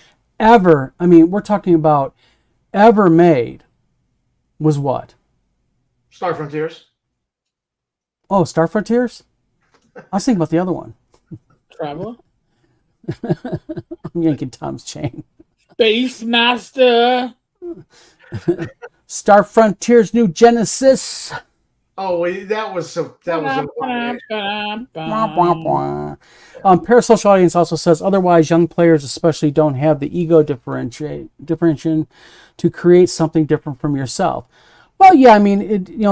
ever, I mean, we're talking about ever made, was what? Star Frontiers. Oh, Star Frontiers? I was thinking about the other one. Traveler? I'm yanking Tom's chain. Space Master. Star Frontiers New Genesis. Oh, wait, that was a Parasocial Audience also says, otherwise, young players especially don't have the ego differentiation to create something different from yourself. Well, yeah, I mean,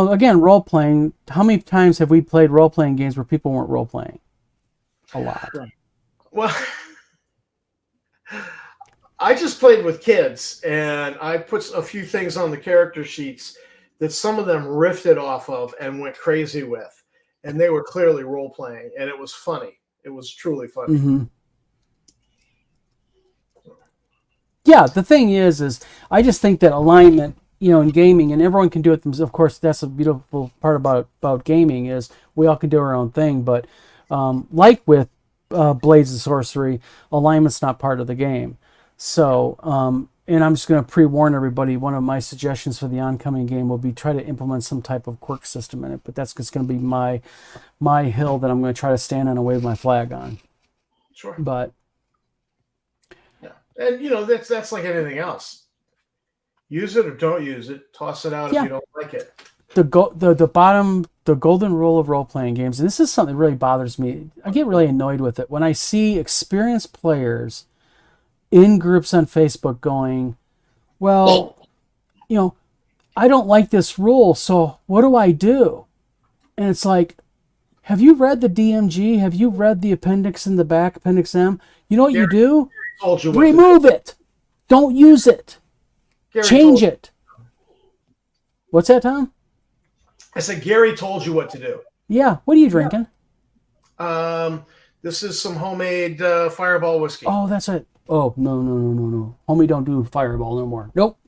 again, role-playing. How many times have we played role-playing games where people weren't role-playing? A lot. Well, I just played with kids, and I put a few things on the character sheets that some of them riffed off of and went crazy with. And they were clearly role-playing, and it was funny. It was truly funny. Mm-hmm. Yeah, the thing is I just think that alignment, in gaming, and everyone can do it themselves. Of course, that's a beautiful part about gaming is we all can do our own thing, but like with Blades of Sorcery, alignment's not part of the game. So, and I'm just going to pre-warn everybody, one of my suggestions for the oncoming game will be try to implement some type of quirk system in it, but that's just going to be my hill that I'm going to try to stand on and wave my flag on. Sure. But yeah. And that's like anything else. Use it or don't use it. Toss it out if you don't like it. The golden rule of role-playing games, and this is something that really bothers me. I get really annoyed with it when I see experienced players in groups on Facebook going, well, I don't like this rule, so what do I do? And it's like, have you read the DMG? Have you read the appendix in the back, Appendix M? You know what you do? Remove it. Don't use it. Change it. What's that, Tom? I said Gary told you what to do. Yeah. What are you drinking? This is some homemade Fireball whiskey. Oh, that's it. Oh, no. Homie don't do Fireball no more. Nope.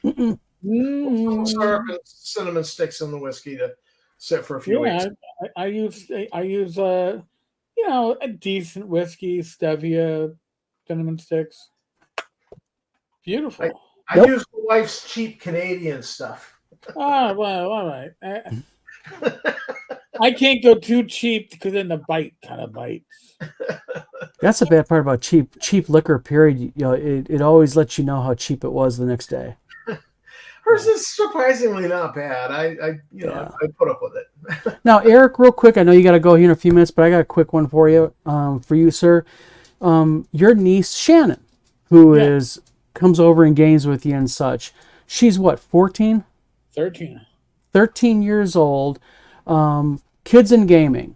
Syrup and cinnamon sticks in the whiskey to sit for a few weeks. I use a decent whiskey, stevia, cinnamon sticks. Beautiful. I use my wife's cheap Canadian stuff. Oh, well, all right. I can't go too cheap because then the bite kind of bites. That's the bad part about cheap liquor. Period. It always lets you know how cheap it was the next day. Hers is surprisingly not bad. I put up with it. Now, Eric, real quick, I know you got to go here in a few minutes, but I got a quick one for you, sir. Your niece Shannon, who comes over and games with you and such. She's what, 14? 13. 13 years old. Kids in gaming.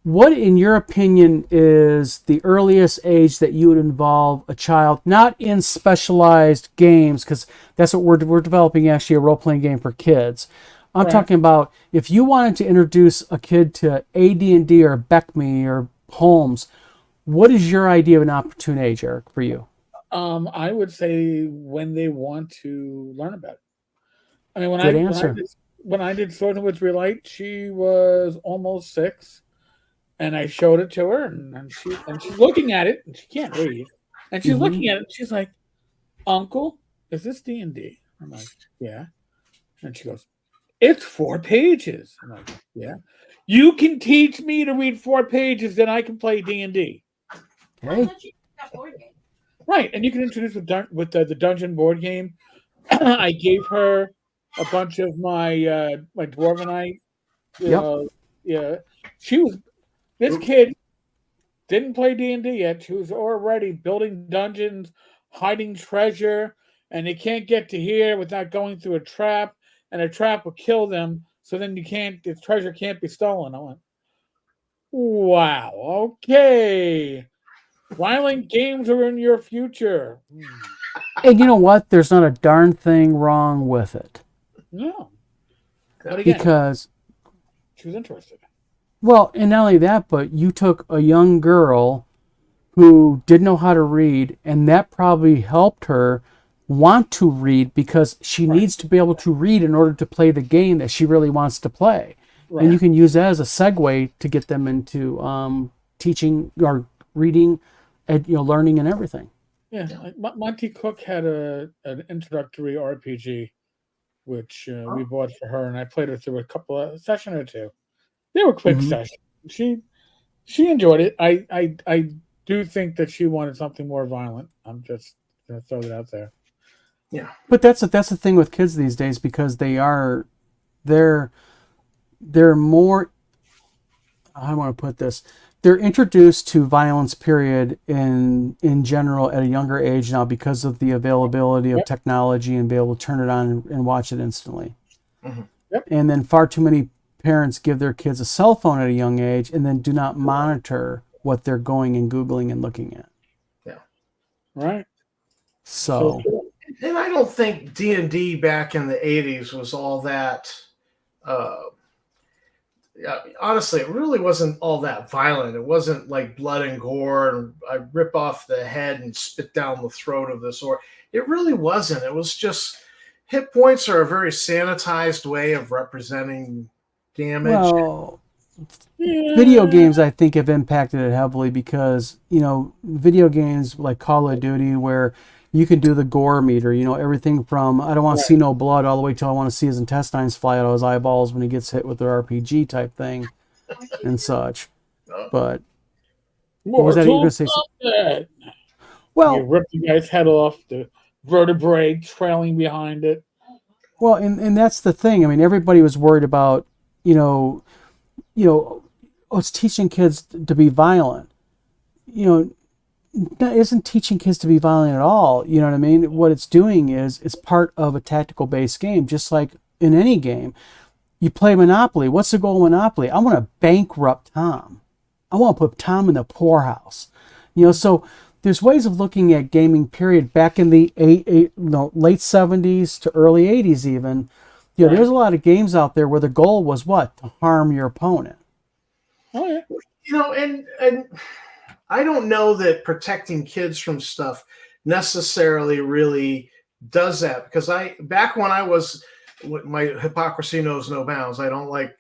What, in your opinion, is the earliest age that you would involve a child, not in specialized games, because that's what we're developing, actually, a role-playing game for kids. I'm talking about if you wanted to introduce a kid to AD&D or Beckme or Holmes, what is your idea of an opportune age, Eric, for you? I would say when they want to learn about it. I mean, when I did Swords and Wizardry Light, she was almost 6, and I showed it to her, and she's looking at it, and she can't read, and she's looking at it, and she's like, "Uncle, is this D&D?" I'm like, "Yeah," and she goes, "It's 4 pages." I'm like, "Yeah, you can teach me to read 4 pages, then I can play D&D." Okay. Right, and you can introduce with the dungeon board game. I gave her a bunch of my dwarvenite. Yep. Yeah, she was this Oop. kid didn't play D&D yet. She was already building dungeons, hiding treasure, and they can't get to here without going through a trap, and a trap will kill them. So then the treasure can't be stolen. I went, wow, okay. Violent games are in your future. And you know what? There's not a darn thing wrong with it. No. But again, Because, she was interested. well, and not only that, but you took a young girl who didn't know how to read, and that probably helped her want to read because she needs to be able to read in order to play the game that she really wants to play. Right. And you can use that as a segue to get them into teaching or reading, learning and everything. Yeah, like Monty Cook had an introductory RPG, which we bought for her, and I played her through a session or two. They were quick Mhm. sessions. She enjoyed it. I do think that she wanted something more violent. I'm just gonna throw that out there. Yeah. But that's the thing with kids these days because they're more, how do I want to put this? They're introduced to violence, period, in general at a younger age now because of the availability of technology and be able to turn it on and watch it instantly. Mhm. Yep. And then far too many parents give their kids a cell phone at a young age and then do not monitor what they're going and Googling and looking at. Right. So And I don't think D&D back in the 80s was all that honestly, it really wasn't all that violent. It wasn't like blood and gore and I rip off the head and spit down the throat of this, or it really wasn't. It was just hit points are a very sanitized way of representing damage. well, video games I think have impacted it heavily because video games like Call of Duty where you can do the gore meter, everything from I don't want to see no blood all the way till I want to see his intestines fly out of his eyeballs when he gets hit with the RPG type thing and such. But what was that you were going to say? You Well, rip the guy's head off, the vertebrae trailing behind it. well, and that's the thing. I mean, everybody was worried about, it's teaching kids to be violent. That isn't teaching kids to be violent at all. You know what I mean? What it's doing is it's part of a tactical based game, just like in any game. You play Monopoly. What's the goal of Monopoly? I want to bankrupt Tom. I want to put Tom in the poorhouse. So there's ways of looking at gaming period back in the late 70s to early 80s even. There's a lot of games out there where the goal was what? To harm your opponent. Oh yeah. And I don't know that protecting kids from stuff necessarily really does that because back when I was, my hypocrisy knows no bounds. I don't like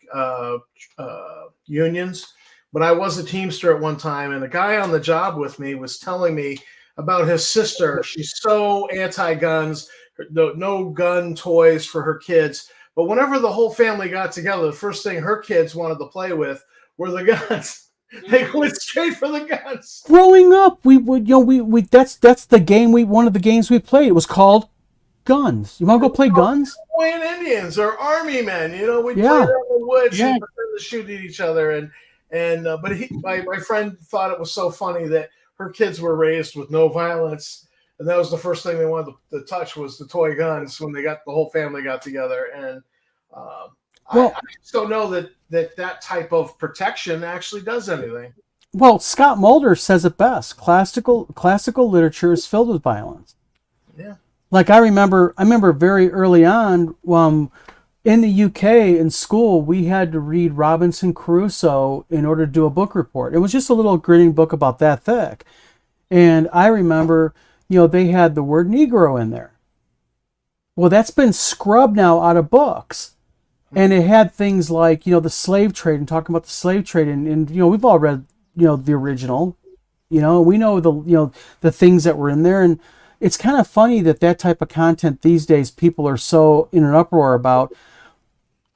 unions, but I was a Teamster at one time, and a guy on the job with me was telling me about his sister. She's so anti-guns, no gun toys for her kids. But whenever the whole family got together, the first thing her kids wanted to play with were the guns. They went straight for the guns. Growing up, we would, that's the game one of the games we played. It was called Guns. You want to go play Guns? Hawaiian Indians or Army men, we played Yeah. out in the woods Yeah. and pretend to shoot at each other. But my friend thought it was so funny that her kids were raised with no violence, and that was the first thing they wanted to touch was the toy guns when the whole family got together. And I just don't know that type of protection actually does anything. Well, Scott Mulder says it best. Classical literature is filled with violence. Yeah. Like I remember very early on, in the UK in school, we had to read Robinson Crusoe in order to do a book report. It was just a little gritty book about that thick. And I remember, they had the word Negro in there. Well, that's been scrubbed now out of books. And it had things like, the slave trade and talking about the slave trade. And we've all read, the original, we know the things that were in there. And it's kind of funny that type of content these days people are so in an uproar about,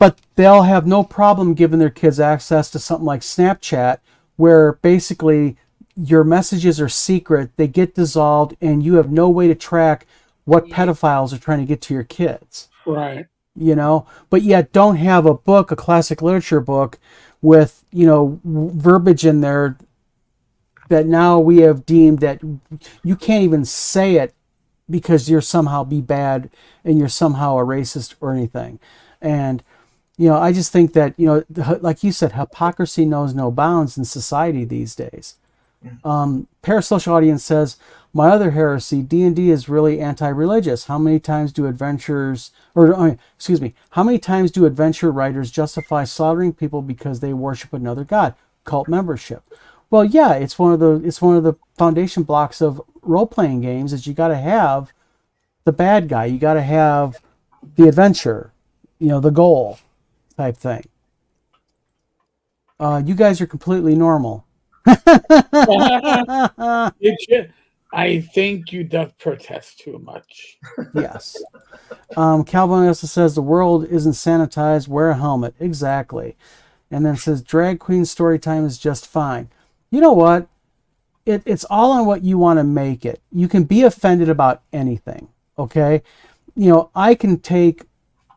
but they'll have no problem giving their kids access to something like Snapchat, where basically, your messages are secret, they get dissolved, and you have no way to track what pedophiles are trying to get to your kids. Right. You know, but yet don't have a book, a classic literature book, with verbiage in there that now we have deemed that you can't even say it because you're somehow be bad and you're somehow a racist or anything. And I just think that like you said, hypocrisy knows no bounds in society these days. Parasocial Audience says, my other heresy, D&D is really anti-religious. How many times do adventure writers justify slaughtering people because they worship another god? Cult membership. Well, yeah, it's one of the foundation blocks of role-playing games is you got to have the bad guy. You got to have the adventure, the goal type thing. You guys are completely normal. I think you does protest too much. Yes. Calvin also says the world isn't sanitized. Wear a helmet. Exactly. And then says drag queen story time is just fine. You know what? It's all on what you want to make it. You can be offended about anything. Okay. I can take,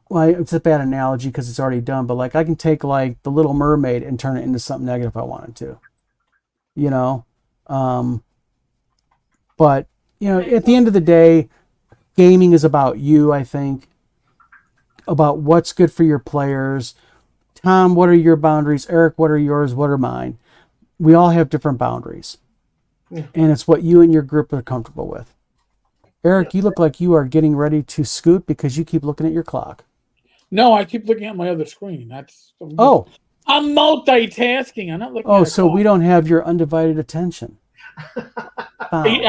well, it's a bad analogy because it's already done, but like I can take like the Little Mermaid and turn it into something negative if I wanted to. But at the end of the day, gaming is about you, I think, about what's good for your players. Tom, what are your boundaries? Eric, what are yours? What are mine? We all have different boundaries. Yeah. And it's what you and your group are comfortable with. Eric, you look like you are getting ready to scoot because you keep looking at your clock. No, I keep looking at my other screen. I'm multitasking. I'm not looking at so we don't have your undivided attention. Hey.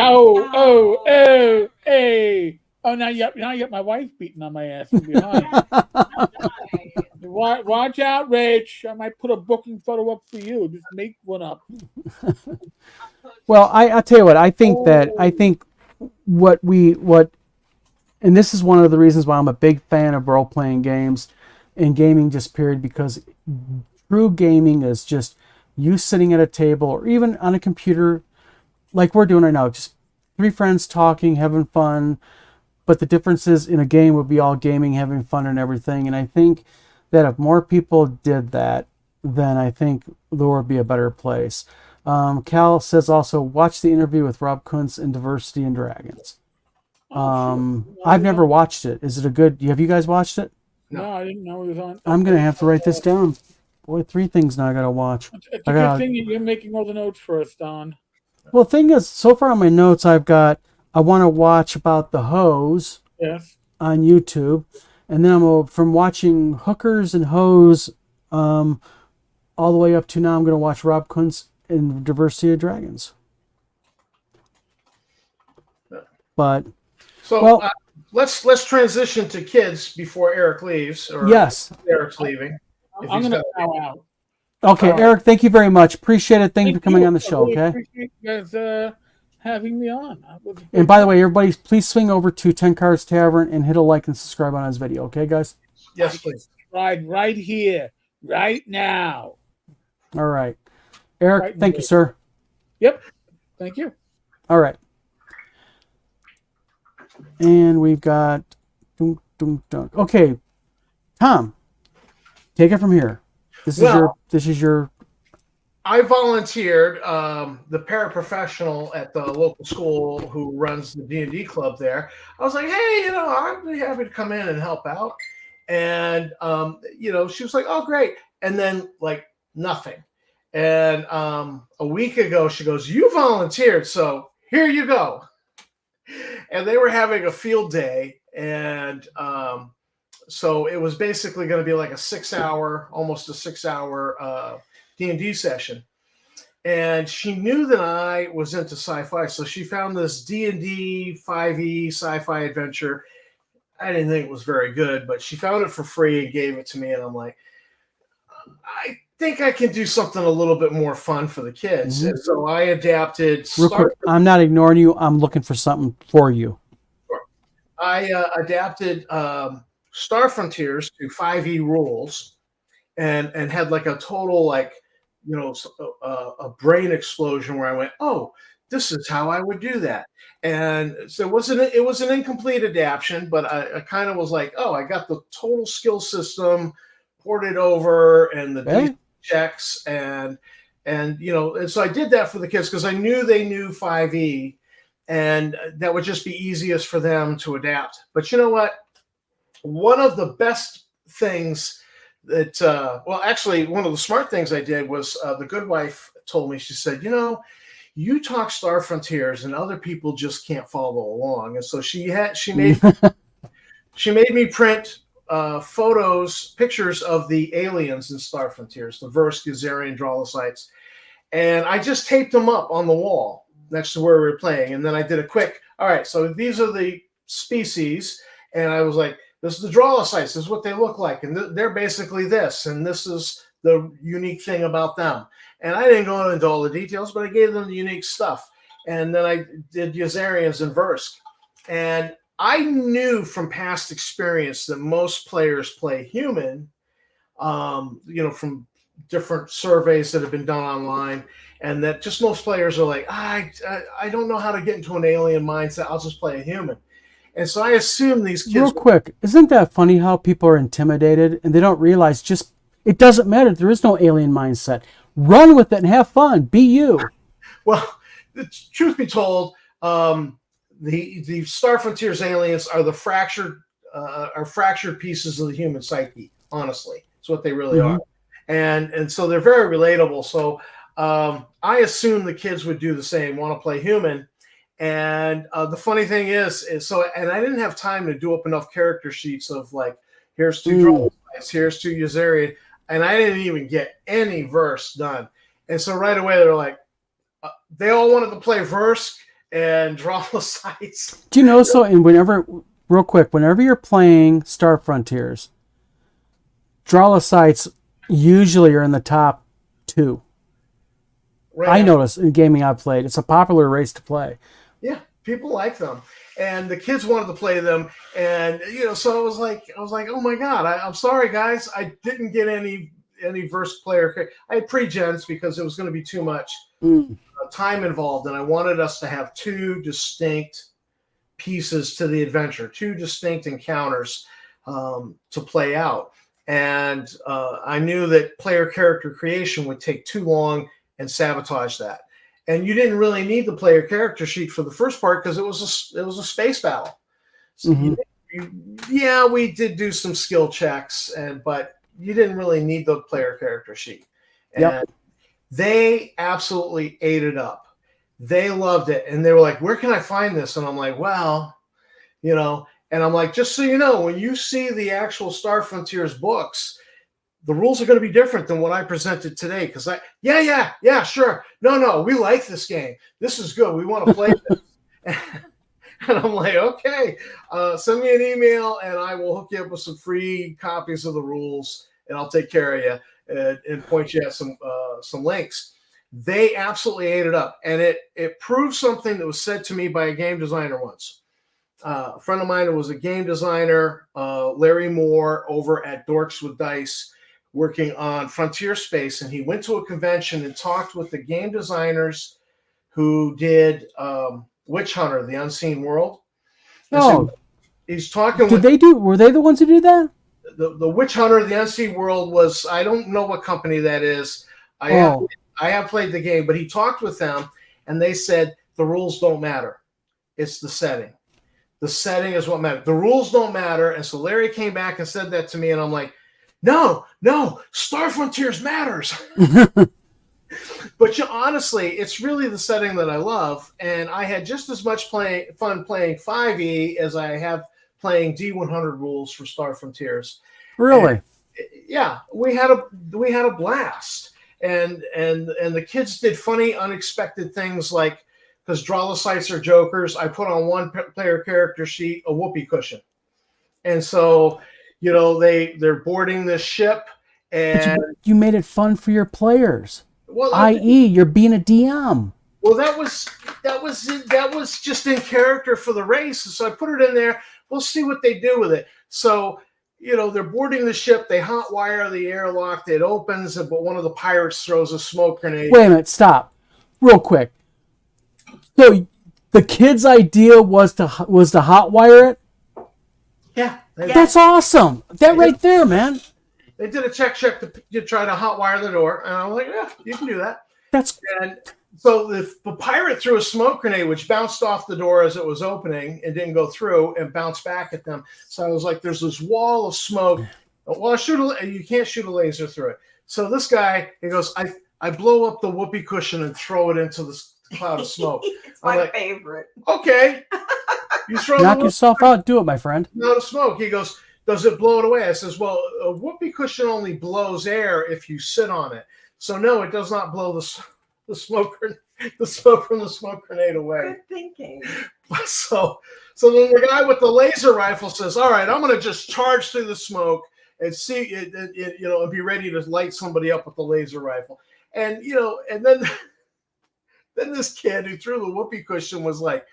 Oh, now you got my wife beating on my ass from behind. Watch out, Rich. I might put a booking photo up for you. Just make one up. Well, I'll tell you what. I think and this is one of the reasons why I'm a big fan of role-playing games and gaming just period, because true gaming is just you sitting at a table or even on a computer like we're doing right now, just three friends talking, having fun. But the difference is in a game would be all gaming, having fun and everything. And I think that if more people did that, then I think the world would be a better place. Cal says also, watch the interview with Rob Kuntz in Diversity and Dragons. I've never watched it. Is it a good, have you guys watched it? No, I didn't know it was on. I'm going to have to write this down. Boy, 3 things now I got to watch. It's a good thing that you're making all the notes for us, Don. Well, the thing is, so far on my notes, I want to watch about the hose on YouTube. And then from watching Hookers and Hoes all the way up to now, I'm going to watch Rob Kuntz in Diversity of Dragons. But so let's transition to kids before Eric leaves. Or yes, Eric's leaving. I'm going to bow out. Okay, Eric, thank you very much. Appreciate it. Thank you for coming on the show. Really okay. Appreciate you guys having me on. And by the way, everybody, please swing over to 10 Cards Tavern and hit a like and subscribe on his video. Okay, guys? Yes, please. Right here, right now. All right. Eric, thank you, sir. Yep. Thank you. All right. And we've got... Okay. Tom, take it from here. This is your... I volunteered, the paraprofessional at the local school who runs the D&D club there. I was like, hey, I'd be happy to come in and help out. And, she was like, oh, great. And then, nothing. And a week ago, she goes, you volunteered, so here you go. And they were having a field day. And so it was basically going to be like almost a 6-hour D&D session. And she knew that I was into sci-fi, so she found this D&D 5e sci-fi adventure. I didn't think it was very good, but she found it for free and gave it to me, and I'm like, I think I can do something a little bit more fun for the kids. Mm-hmm. And so I adapted... Real quick, I'm not ignoring you. I'm looking for something for you. Sure. I adapted Star Frontiers to 5e rules and had like a total a brain explosion where I went, oh, this is how I would do that. And so it was an incomplete adaptation, but I kind of was like, oh, I got the total skill system ported over and the Okay. checks and so I did that for the kids because I knew they knew 5e, and that would just be easiest for them to adapt. But you know what? One of the best things that actually one of the smart things I did was the good wife told me, she said, you talk Star Frontiers and other people just can't follow along. And so she made me print pictures of the aliens in Star Frontiers, the Versk, Yazarian, Drolosites. And I just taped them up on the wall next to where we were playing. And then I did a quick, all right, so these are the species. And I was like, this is the Drolosites, this is what they look like. And they're basically this. And this is the unique thing about them. And I didn't go into all the details, but I gave them the unique stuff. And then I did Yazarians and Versk. And I knew from past experience that most players play human, from different surveys that have been done online, and that just most players are like, I don't know how to get into an alien mindset. I'll just play a human. And so I assume these kids... Real quick, isn't that funny how people are intimidated and they don't realize it doesn't matter. There is no alien mindset. Run with it and have fun. Be you. Well, the truth be told, the Star Frontiers aliens are the fractured pieces of the human psyche. Honestly, it's what they really are, and so they're very relatable. So I assume the kids would do the same, want to play human. And the funny thing is and I didn't have time to do up enough character sheets of like, here's 2 Drolosites, here's 2 Yazarian, and I didn't even get any verse done. And so right away they're like, they all wanted to play Versk and Drolosites. Do you know, and whenever you're playing Star Frontiers, Drolosites usually are in the top 2. Right. I notice in gaming I've played, it's a popular race to play. Yeah, people like them, and the kids wanted to play them, and so I was like, oh my god, I'm sorry guys, I didn't get any Versk player. I had pre-gens because it was going to be too much time involved, and I wanted us to have 2 distinct pieces to the adventure, 2 distinct encounters to play out. And I knew that player character creation would take too long and sabotage that. And you didn't really need the player character sheet for the first part because it was a space battle. So we did do some skill checks, but you didn't really need the player character sheet. And they absolutely ate it up. They loved it. And they were like, where can I find this? And I'm like, well, and I'm like, just so you know, when you see the actual Star Frontiers books, the rules are going to be different than what I presented today. Because yeah, sure. No, we like this game. This is good. We want to play this. And I'm like, okay, send me an email and I will hook you up with some free copies of the rules, and I'll take care of you and point you at some links. They absolutely ate it up, and it proved something that was said to me by a game designer once. A friend of mine who was a game designer, Larry Moore, over at Dorks with Dice, working on Frontier Space, and he went to a convention and talked with the game designers who did Witch Hunter, The Unseen World. Oh, he's talking. Were they the ones who did that? The Witch Hunter, The Unseen World was, I don't know what company that is. I have played the game, but he talked with them, and they said the rules don't matter. It's the setting. The setting is what matters. The rules don't matter. And so Larry came back and said that to me, and I'm like, no, Star Frontiers matters. But honestly, it's really the setting that I love, and I had just as much fun playing 5e as I have playing D100 rules for Star Frontiers. Really? And, yeah, we had a blast, and the kids did funny, unexpected things like, because Drolosites are jokers, I put on one player character sheet a whoopee cushion, and so they're boarding this ship, and you made it fun for your players. Well, i.e., you're being a DM. Well, that was just in character for the race, so I put it in there. We'll see what they do with it. So, they're boarding the ship. They hotwire the airlock. It opens, but one of the pirates throws a smoke grenade. Wait a minute, stop, real quick. So the kid's idea was to hotwire it. Yeah, That's awesome. That right there, man. they did a check to try to hotwire the door, and I'm like, yeah, you can do that. That's And so the pirate threw a smoke grenade, which bounced off the door as it was opening and didn't go through and bounced back at them. So I was like, there's this wall of smoke. Well, you can't shoot a laser through it. So this guy, he goes, I blow up the whoopee cushion and throw it into the cloud of smoke. It's my favorite. Okay. You throw knock yourself out. Do it, my friend. cloud of smoke. He goes, does it blow it away? I says, well, a whoopee cushion only blows air if you sit on it. So no, it does not blow the smoke from the smoke grenade away. Good thinking. So then the guy with the laser rifle says, all right, I'm going to just charge through the smoke and see it, and be ready to light somebody up with the laser rifle. And, and then this kid who threw the whoopee cushion was like,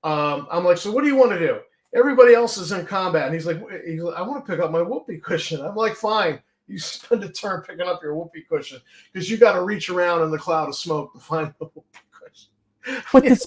I'm like, so what do you want to do? Everybody else is in combat. And he's like, I want to pick up my whoopee cushion. I'm like, fine. You spend a turn picking up your whoopee cushion because you got to reach around in the cloud of smoke to find the whoopee cushion.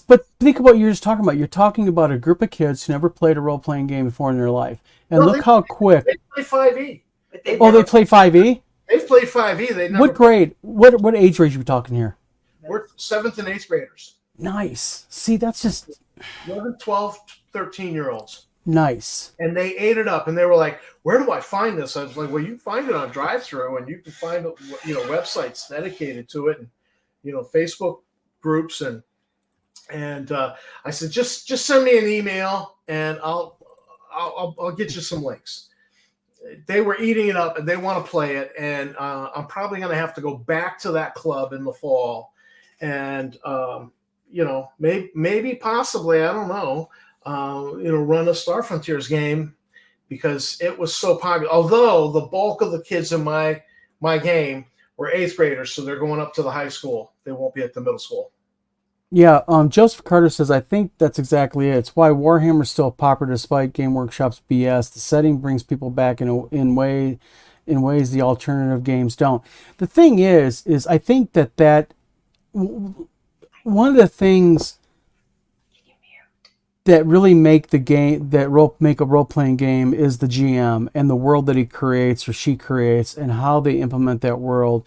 But think about what you're just talking about. You're talking about a group of kids who never played a role-playing game before in their life. And look how quick. They play 5e. They play 5e? They've played 5e. They never. What grade? What age range are we talking here? We're 7th and 8th graders. Nice. See, that's just 11, 12, 13-year-olds. nice. And they ate it up, and they were like, where do I find this? I was like, well, you can find it on drive-thru, and you can find websites dedicated to it, and Facebook groups, and I said, just send me an email, and I'll get you some links. They were eating it up, and they want to play it, and I'm probably going to have to go back to that club in the fall, and maybe possibly, I don't know, run a Star Frontiers game because it was so popular. Although the bulk of the kids in my game were 8th graders, so they're going up to the high school. They won't be at the middle school. Yeah, Joseph Carter says, I think that's exactly it. It's why Warhammer's still popular despite Game Workshop's BS. The setting brings people back in ways the alternative games don't. The thing is I think that one of the things that really make a role-playing game is the GM and the world that he creates or she creates and how they implement that world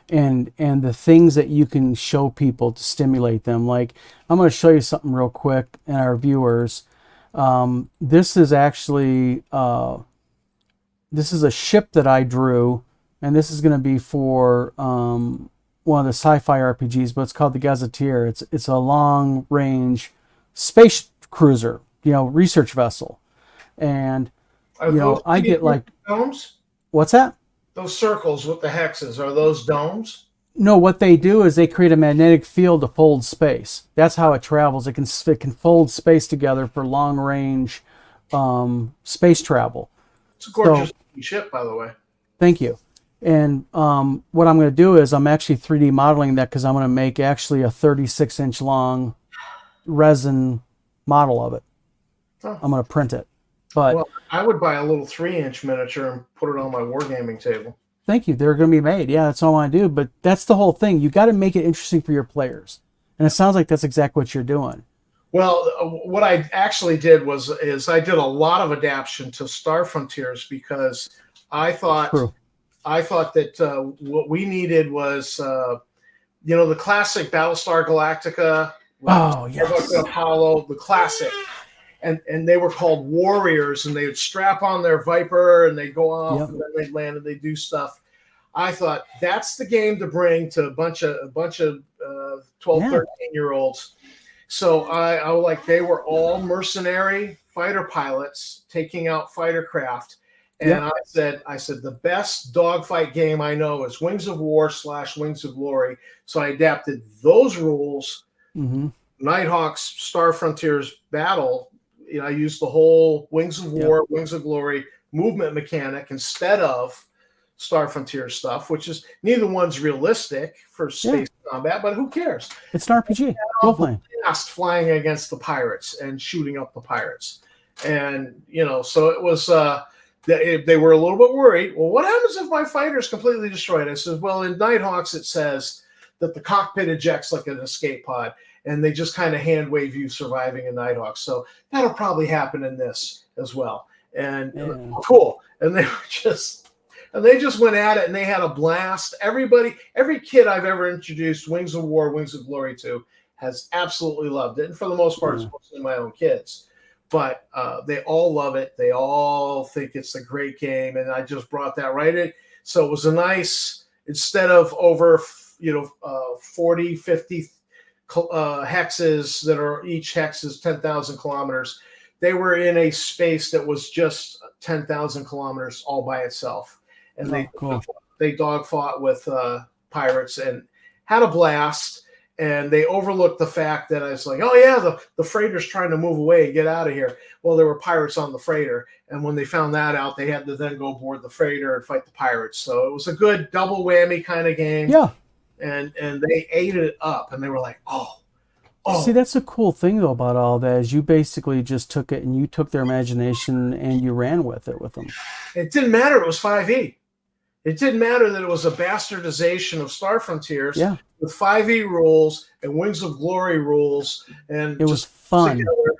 and the things that you can show people to stimulate them. Like, I'm going to show you something real quick and our viewers. This is actually this is a ship that I drew, and this is going to be for one of the sci-fi RPGs, but it's called the Gazetteer. It's a long-range space cruiser, research vessel, and I get like domes. What's that? Those circles with the hexes, are those domes? No, what they do is they create a magnetic field to fold space. That's how it travels. It can fold space together for long-range space travel. It's a gorgeous ship, by the way. Thank you. And what I'm going to do is I'm actually 3D modeling that because I'm going to make actually a 36-inch long resin model of it. Huh. I'm going to print it. But well, I would buy a little 3-inch miniature and put it on my wargaming table. Thank you. They're going to be made. Yeah, that's all I want to do. But that's the whole thing. You got to make it interesting for your players. And it sounds like that's exactly what you're doing. Well, what I actually did is I did a lot of adaptation to Star Frontiers because I thought that what we needed was the classic Battlestar Galactica. Oh yes, Apollo, the classic. And they were called warriors, and they would strap on their Viper, and they'd go off, and then they'd land, and they'd do stuff. I thought that's the game to bring to a bunch of 12, 13-year-olds. So I was like, they were all mercenary fighter pilots taking out fighter craft. And I said, the best dogfight game I know is Wings of War / Wings of Glory. So I adapted those rules. Mm-hmm. Nighthawk's Star Frontiers battle. I used the whole Wings of War, Wings of Glory movement mechanic instead of Star Frontier stuff, which is neither one's realistic for space combat, but who cares? It's an RPG. Role playing. Flying against the pirates and shooting up the pirates. And, so it was they were a little bit worried. Well, what happens if my fighter is completely destroyed? I said, well, in Nighthawks it says that the cockpit ejects like an escape pod, and they just kind of hand wave you surviving in Nighthawks. So that'll probably happen in this as well. And cool. And they just went at it, and they had a blast. Every kid I've ever introduced Wings of War, Wings of Glory to has absolutely loved it. And for the most part, it's mostly my own kids. But they all love it. They all think it's a great game. And I just brought that right in. So it was a nice, instead of over 40, 50 hexes that are, each hex is 10,000 kilometers. They were in a space that was just 10,000 kilometers all by itself. And they dogfought with pirates and had a blast. And they overlooked the fact that I was like, oh, yeah, the freighter's trying to move away and get out of here. Well, there were pirates on the freighter. And when they found that out, they had to then go board the freighter and fight the pirates. So it was a good double whammy kind of game. Yeah. And they ate it up. And they were like, oh. See, that's the cool thing, though, about all that is you basically just took it and you took their imagination and you ran with it with them. It didn't matter. It was 5e. It didn't matter that it was a bastardization of Star Frontiers with 5e rules and Wings of Glory rules, and it was fun. Together,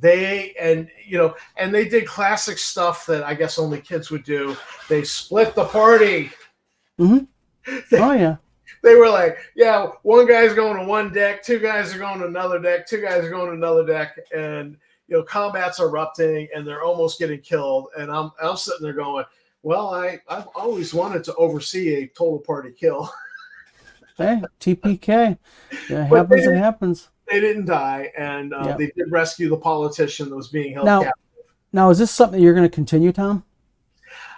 they did classic stuff that I guess only kids would do. They split the party. Mm-hmm. They were like, yeah, one guy's going to one deck, two guys are going to another deck, two guys are going to another deck, and combat's erupting, and they're almost getting killed, and I'm sitting there going, well, I've always wanted to oversee a total party kill. Hey, TPK. It happens. They didn't die, and they did rescue the politician that was being held captive. Now, is this something you're going to continue, Tom?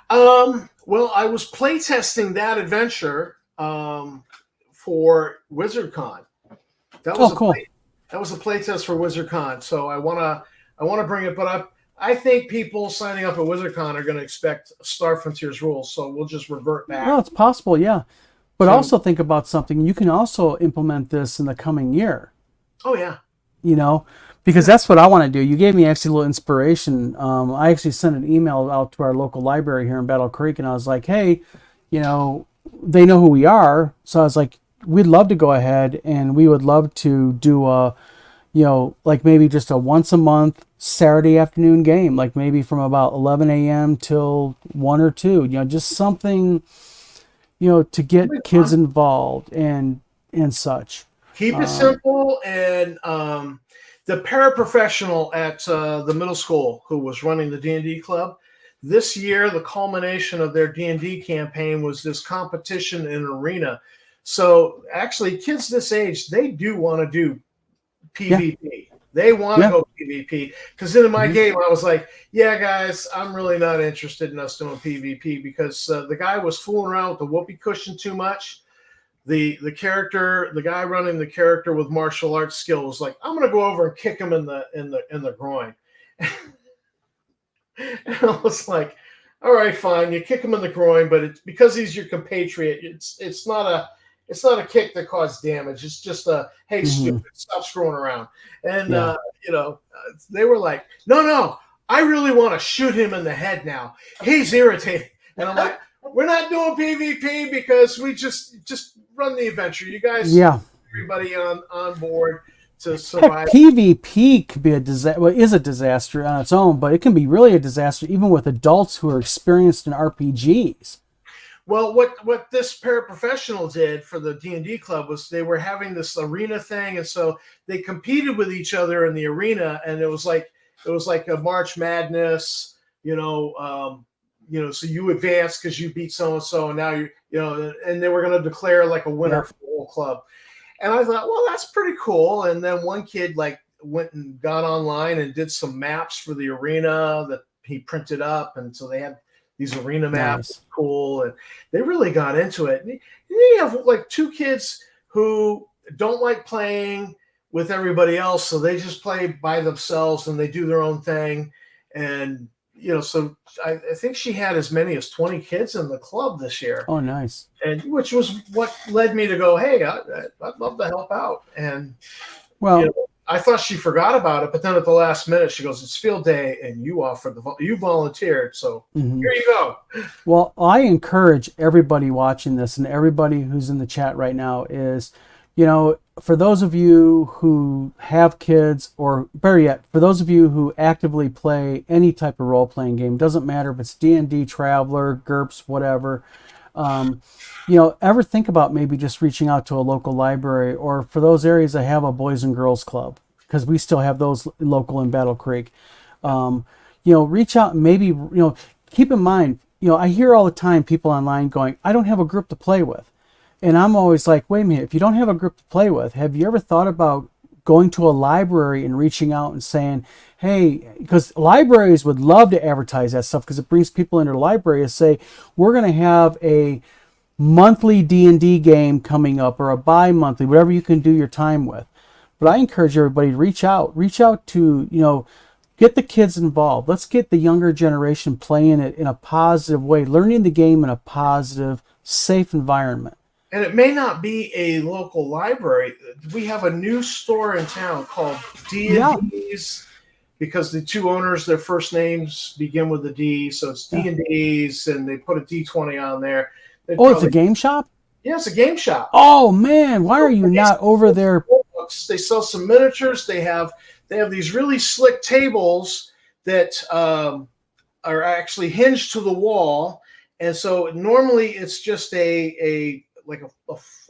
Well, I was playtesting that adventure for WizardCon. That was cool. That was a playtest for WizardCon, so I want to bring it, but I think people signing up at WizardCon are going to expect Star Frontiers rules, so we'll just revert back. Well, it's possible, yeah. But also think about something. You can also implement this in the coming year. Oh, yeah. Because that's what I want to do. You gave me actually a little inspiration. I actually sent an email out to our local library here in Battle Creek, and I was like, hey, they know who we are. So I was like, we'd love to go ahead, and we would love to do like maybe just a once a month Saturday afternoon game, like maybe from about 11 a.m. till 1 or 2, just something, to get kids involved and such. Keep it simple. And the paraprofessional at the middle school who was running the D&D club, this year, the culmination of their D&D campaign was this competition in an arena. So actually, kids this age, they do want to do PvP. Yeah. They want to go PvP, because in my game I was like, yeah, guys, I'm really not interested in us doing PvP, because the guy was fooling around with the whoopee cushion too much. The guy running the character with martial arts skill was like, I'm gonna go over and kick him in the groin. And I was like, all right, fine, you kick him in the groin, but it's because he's your compatriot. It's not a kick that caused damage. It's just a, hey, stupid, stop screwing around. And, they were like, no, I really want to shoot him in the head now. He's irritating. And I'm like, we're not doing PvP because we just run the adventure. You guys, everybody on board to survive. Heck, PvP could be a disaster. Well, it is a disaster on its own, but it can be really a disaster even with adults who are experienced in RPGs. Well, what this paraprofessional did for the D&D club was they were having this arena thing, and so they competed with each other in the arena, and it was like a March Madness, so you advance because you beat so and so, and now and they were going to declare like a winner for the whole club. And I thought, well, that's pretty cool. And then one kid went and got online and did some maps for the arena that he printed up, and so they had these arena maps, cool, and they really got into it. And you have like two kids who don't like playing with everybody else, so they just play by themselves and they do their own thing. And so I think she had as many as 20 kids in the club this year. Oh, nice! And which was what led me to go, hey, I'd love to help out. And I thought she forgot about it, but then at the last minute she goes, "It's field day, and you volunteered, so here you go." Well, I encourage everybody watching this and everybody who's in the chat right now is, for those of you who have kids, or better yet, for those of you who actively play any type of role-playing game, doesn't matter if it's D&D, Traveler, GURPS, whatever, ever think about maybe just reaching out to a local library, or for those areas that have a Boys and Girls Club, because we still have those local in Battle Creek. Reach out and maybe, keep in mind, I hear all the time people online going, I don't have a group to play with. And I'm always like, wait a minute, if you don't have a group to play with, have you ever thought about going to a library and reaching out and saying, hey, because libraries would love to advertise that stuff because it brings people into the library and say, we're going to have a monthly D&D game coming up, or a bi-monthly, whatever you can do your time with. But I encourage everybody to reach out to, get the kids involved. Let's get the younger generation playing it in a positive way, learning the game in a positive, safe environment. And it may not be a local library. We have a new store in town called D&D's, because the two owners, their first names begin with a D, so it's D&D's, and they put a D20 on there. It's a game shop? Yeah, it's a game shop. Oh man, why are you not over there? They sell some miniatures. They have these really slick tables that are actually hinged to the wall, and so normally it's just a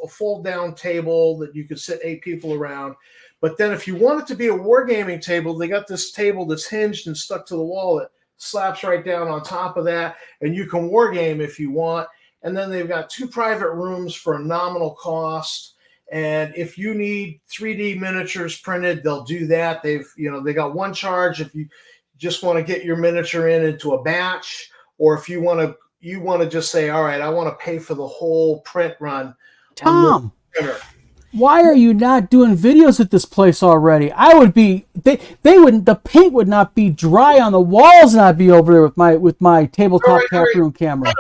fold down table that you could sit 8 people around. But then if you want it to be a wargaming table, they got this table that's hinged and stuck to the wall that slaps right down on top of that, and you can wargame if you want. And then they've got 2 private rooms for a nominal cost. And if you need 3D miniatures printed, they'll do that. They got one charge if you just want to get your miniature into a batch, or if you want to just say, all right, I want to pay for the whole print run. Tom, why are you not doing videos at this place already? I would be. The paint would not be dry on the walls, and I'd be over there with my tabletop tap room camera.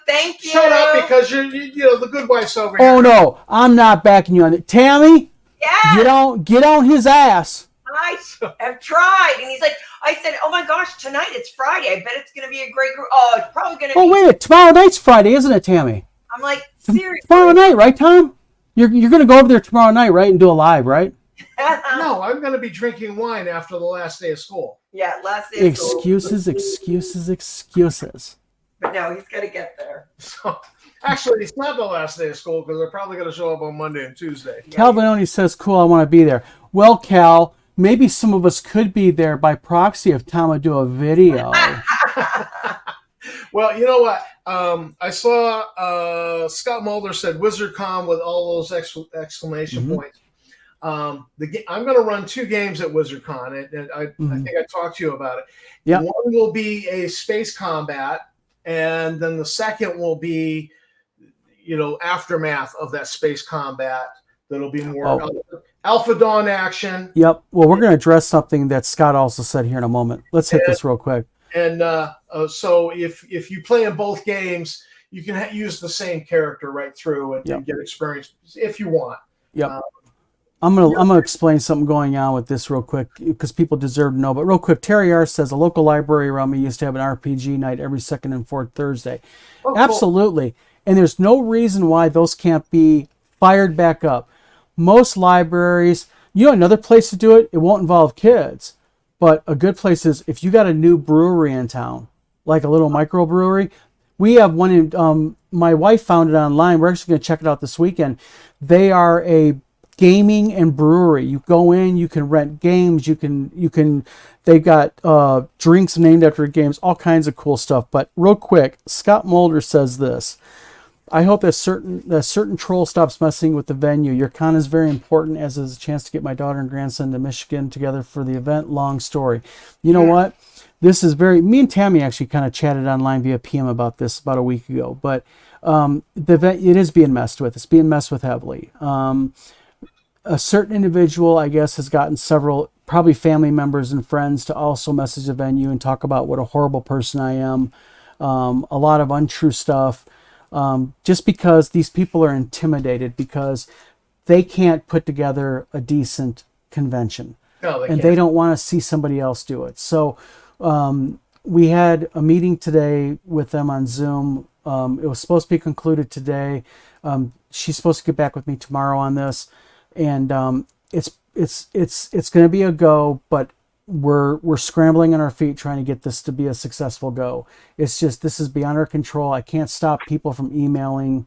Thank you. Shut up, because you're the good wife's over here. Oh no, I'm not backing you on it, Tammy. Yeah. Get on his ass. I have tried, and he's like, I said, oh my gosh, tonight it's Friday. I bet it's going to be a great group. Oh, it's probably going to be. Oh wait, tomorrow night's Friday, isn't it, Tammy? I'm like, seriously. Tomorrow night, right, Tom? You're going to go over there tomorrow night, right, and do a live, right? No, I'm going to be drinking wine after the last day of school. Yeah, last day of school. Excuses. But no, he's got to get there. So, actually, it's not the last day of school, because they're probably going to show up on Monday and Tuesday. Calvinoni says, cool, I want to be there. Well, Cal, maybe some of us could be there by proxy if Tom would do a video. Well, you know what? I saw Scott Mulder said WizardCon with all those exclamation points. I'm going to run 2 games at WizardCon, and I think I talked to you about it. Yep. One will be a space combat, and then the second will be, aftermath of that space combat. That'll be more Alpha Dawn action. Yep. Well, we're going to address something that Scott also said here in a moment. Let's hit this real quick. And so if you play in both games, you can use the same character right through and get experience if you want. Yep. I'm gonna explain something going on with this real quick because people deserve to know. But real quick, Terry R says a local library around me used to have an RPG night every second and fourth Thursday. Oh, absolutely. Cool. And there's no reason why those can't be fired back up. Most libraries, another place to do it, it won't involve kids. But a good place is if you got a new brewery in town, like a little microbrewery. We have one in, my wife found it online. We're actually going to check it out this weekend. They are a gaming and brewery. You go in, you can rent games, they've got drinks named after games, all kinds of cool stuff. But real quick, Scott Mulder says this. I hope that certain troll stops messing with the venue. Your con is very important, as is a chance to get my daughter and grandson to Michigan together for the event. Long story. You know what? This is me and Tammy actually kind of chatted online via PM about this about a week ago. But the event, it is being messed with. It's being messed with heavily. A certain individual, I guess, has gotten several, probably family members and friends, to also message the venue and talk about what a horrible person I am. A lot of untrue stuff. Just because these people are intimidated because they can't put together a decent convention. No, And they don't want to see somebody else do it. So we had a meeting today with them on Zoom. It was supposed to be concluded today. She's supposed to get back with me tomorrow on this, and it's going to be a go. But we're scrambling on our feet trying to get this to be a successful go. It's just, this is beyond our control. I can't stop people from emailing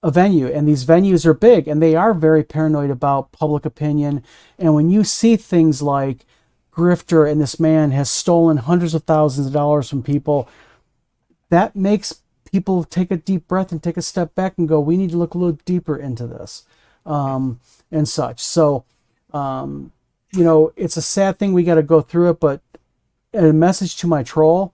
a venue, and these venues are big, and they are very paranoid about public opinion. And when you see things like grifter and this man has stolen hundreds of thousands of dollars from people, that makes people take a deep breath and take a step back and go, we need to look a little deeper into this, and such. So it's a sad thing, we got to go through it, but a message to my troll: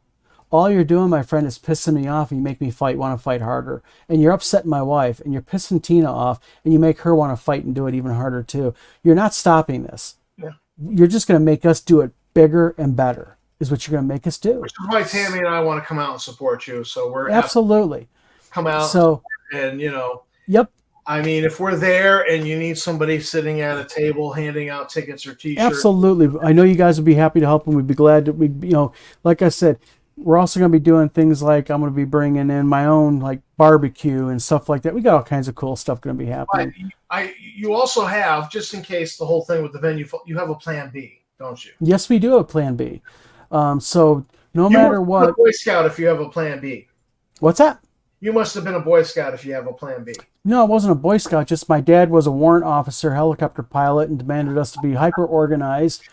all you're doing, my friend, is pissing me off, and you make me want to fight harder. And you're upsetting my wife, and you're pissing Tina off, and you make her want to fight and do it even harder too. You're not stopping this. Yeah. You're just going to make us do it bigger and better, is what you're going to make us do. Which is why Tammy and I want to come out and support you. So we're absolutely come out. So, and yep. I mean, if we're there and you need somebody sitting at a table handing out tickets or T-shirts, absolutely. I know you guys would be happy to help, and we'd be glad that like I said, we're also going to be doing things like, I'm going to be bringing in my own like barbecue and stuff like that. We got all kinds of cool stuff going to be happening. You also have, just in case the whole thing with the venue, you have a plan B, don't you? Yes, we do have a plan B. So no matter what, a Boy Scout if you have a plan B. What's that? You must have been a Boy Scout if you have a plan B. No, I wasn't a Boy Scout. Just my dad was a warrant officer, helicopter pilot, and demanded us to be hyper organized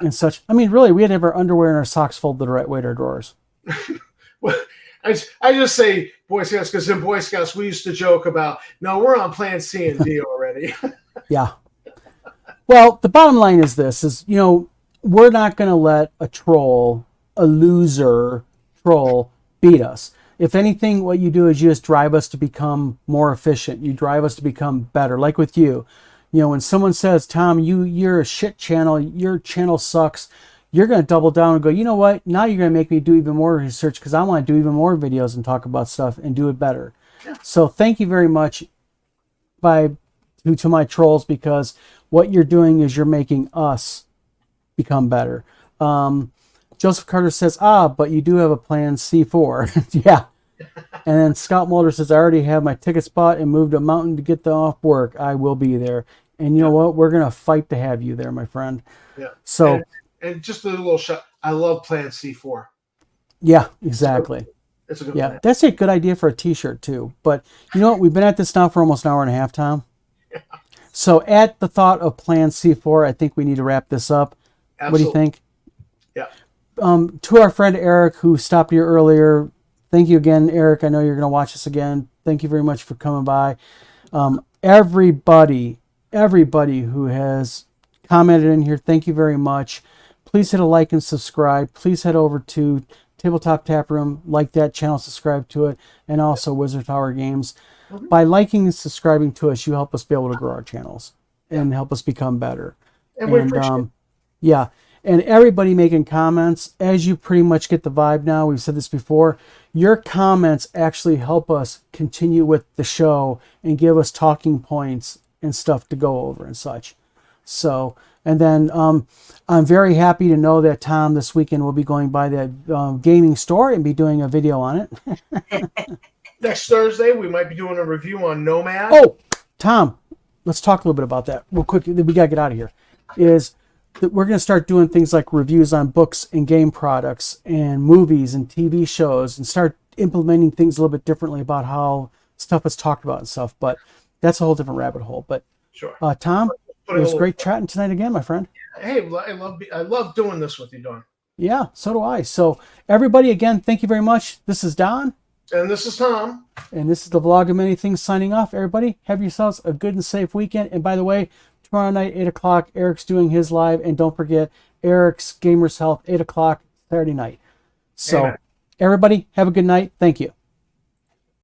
and such. I mean, really, we had to have our underwear and our socks folded the right way to our drawers. Well, I just say Boy Scouts because in Boy Scouts we used to joke about, no, we're on plan C and D already. Yeah. Well, the bottom line is this, we're not going to let a loser troll beat us. If anything, what you do is you just drive us to become more efficient. You drive us to become better. Like with you, when someone says, Tom, you're a shit channel, your channel sucks, you're going to double down and go, you know what? Now you're going to make me do even more research because I want to do even more videos and talk about stuff and do it better. Yeah. So thank you very much to my trolls, because what you're doing is you're making us become better. Joseph Carter says, but you do have a plan C4. Yeah. And then Scott Mulder says, I already have my ticket bought and moved a mountain to get off work. I will be there. And you know what? We're going to fight to have you there, my friend. Yeah. So, and just a little shot. I love plan C4. Yeah, exactly. It's a good yeah, plan. That's a good idea for a t-shirt too. But you know what? We've been at this now for almost an hour and a half, Tom. Yeah. So at the thought of plan C4, I think we need to wrap this up. Absolutely. What do you think? Yeah. To our friend Eric, who stopped here earlier, thank you again, Eric. I know you're going to watch this again. Thank you very much for coming by. Everybody who has commented in here, thank you very much. Please hit a like and subscribe. Please head over to Tabletop Tap Room, like that channel, subscribe to it, and also Wizard Tower Games. Mm-hmm. By liking and subscribing to us, you help us be able to grow our channels and help us become better. And we appreciate it. Yeah. And everybody making comments, as you pretty much get the vibe now, we've said this before, your comments actually help us continue with the show and give us talking points and stuff to go over and such. So, and then I'm very happy to know that Tom this weekend will be going by that gaming store and be doing a video on it. Next Thursday, we might be doing a review on Nomad. Oh, Tom, let's talk a little bit about that real quick. We got to get out of here. We're going to start doing things like reviews on books and game products and movies and TV shows, and start implementing things a little bit differently about how stuff is talked about and stuff. But that's a whole different rabbit hole. But sure, Tom, it was great chatting tonight again, my friend. Hey, I love doing this with you, Don. Yeah, so do I. So everybody, again, thank you very much. This is Don. And this is Tom. And this is the Vlog of Many Things signing off. Everybody, have yourselves a good and safe weekend. And by the way, tomorrow night, 8 o'clock, Eric's doing his live. And don't forget, Eric's Gamers Health, 8 o'clock, Saturday night. So, Everybody, have a good night. Thank you.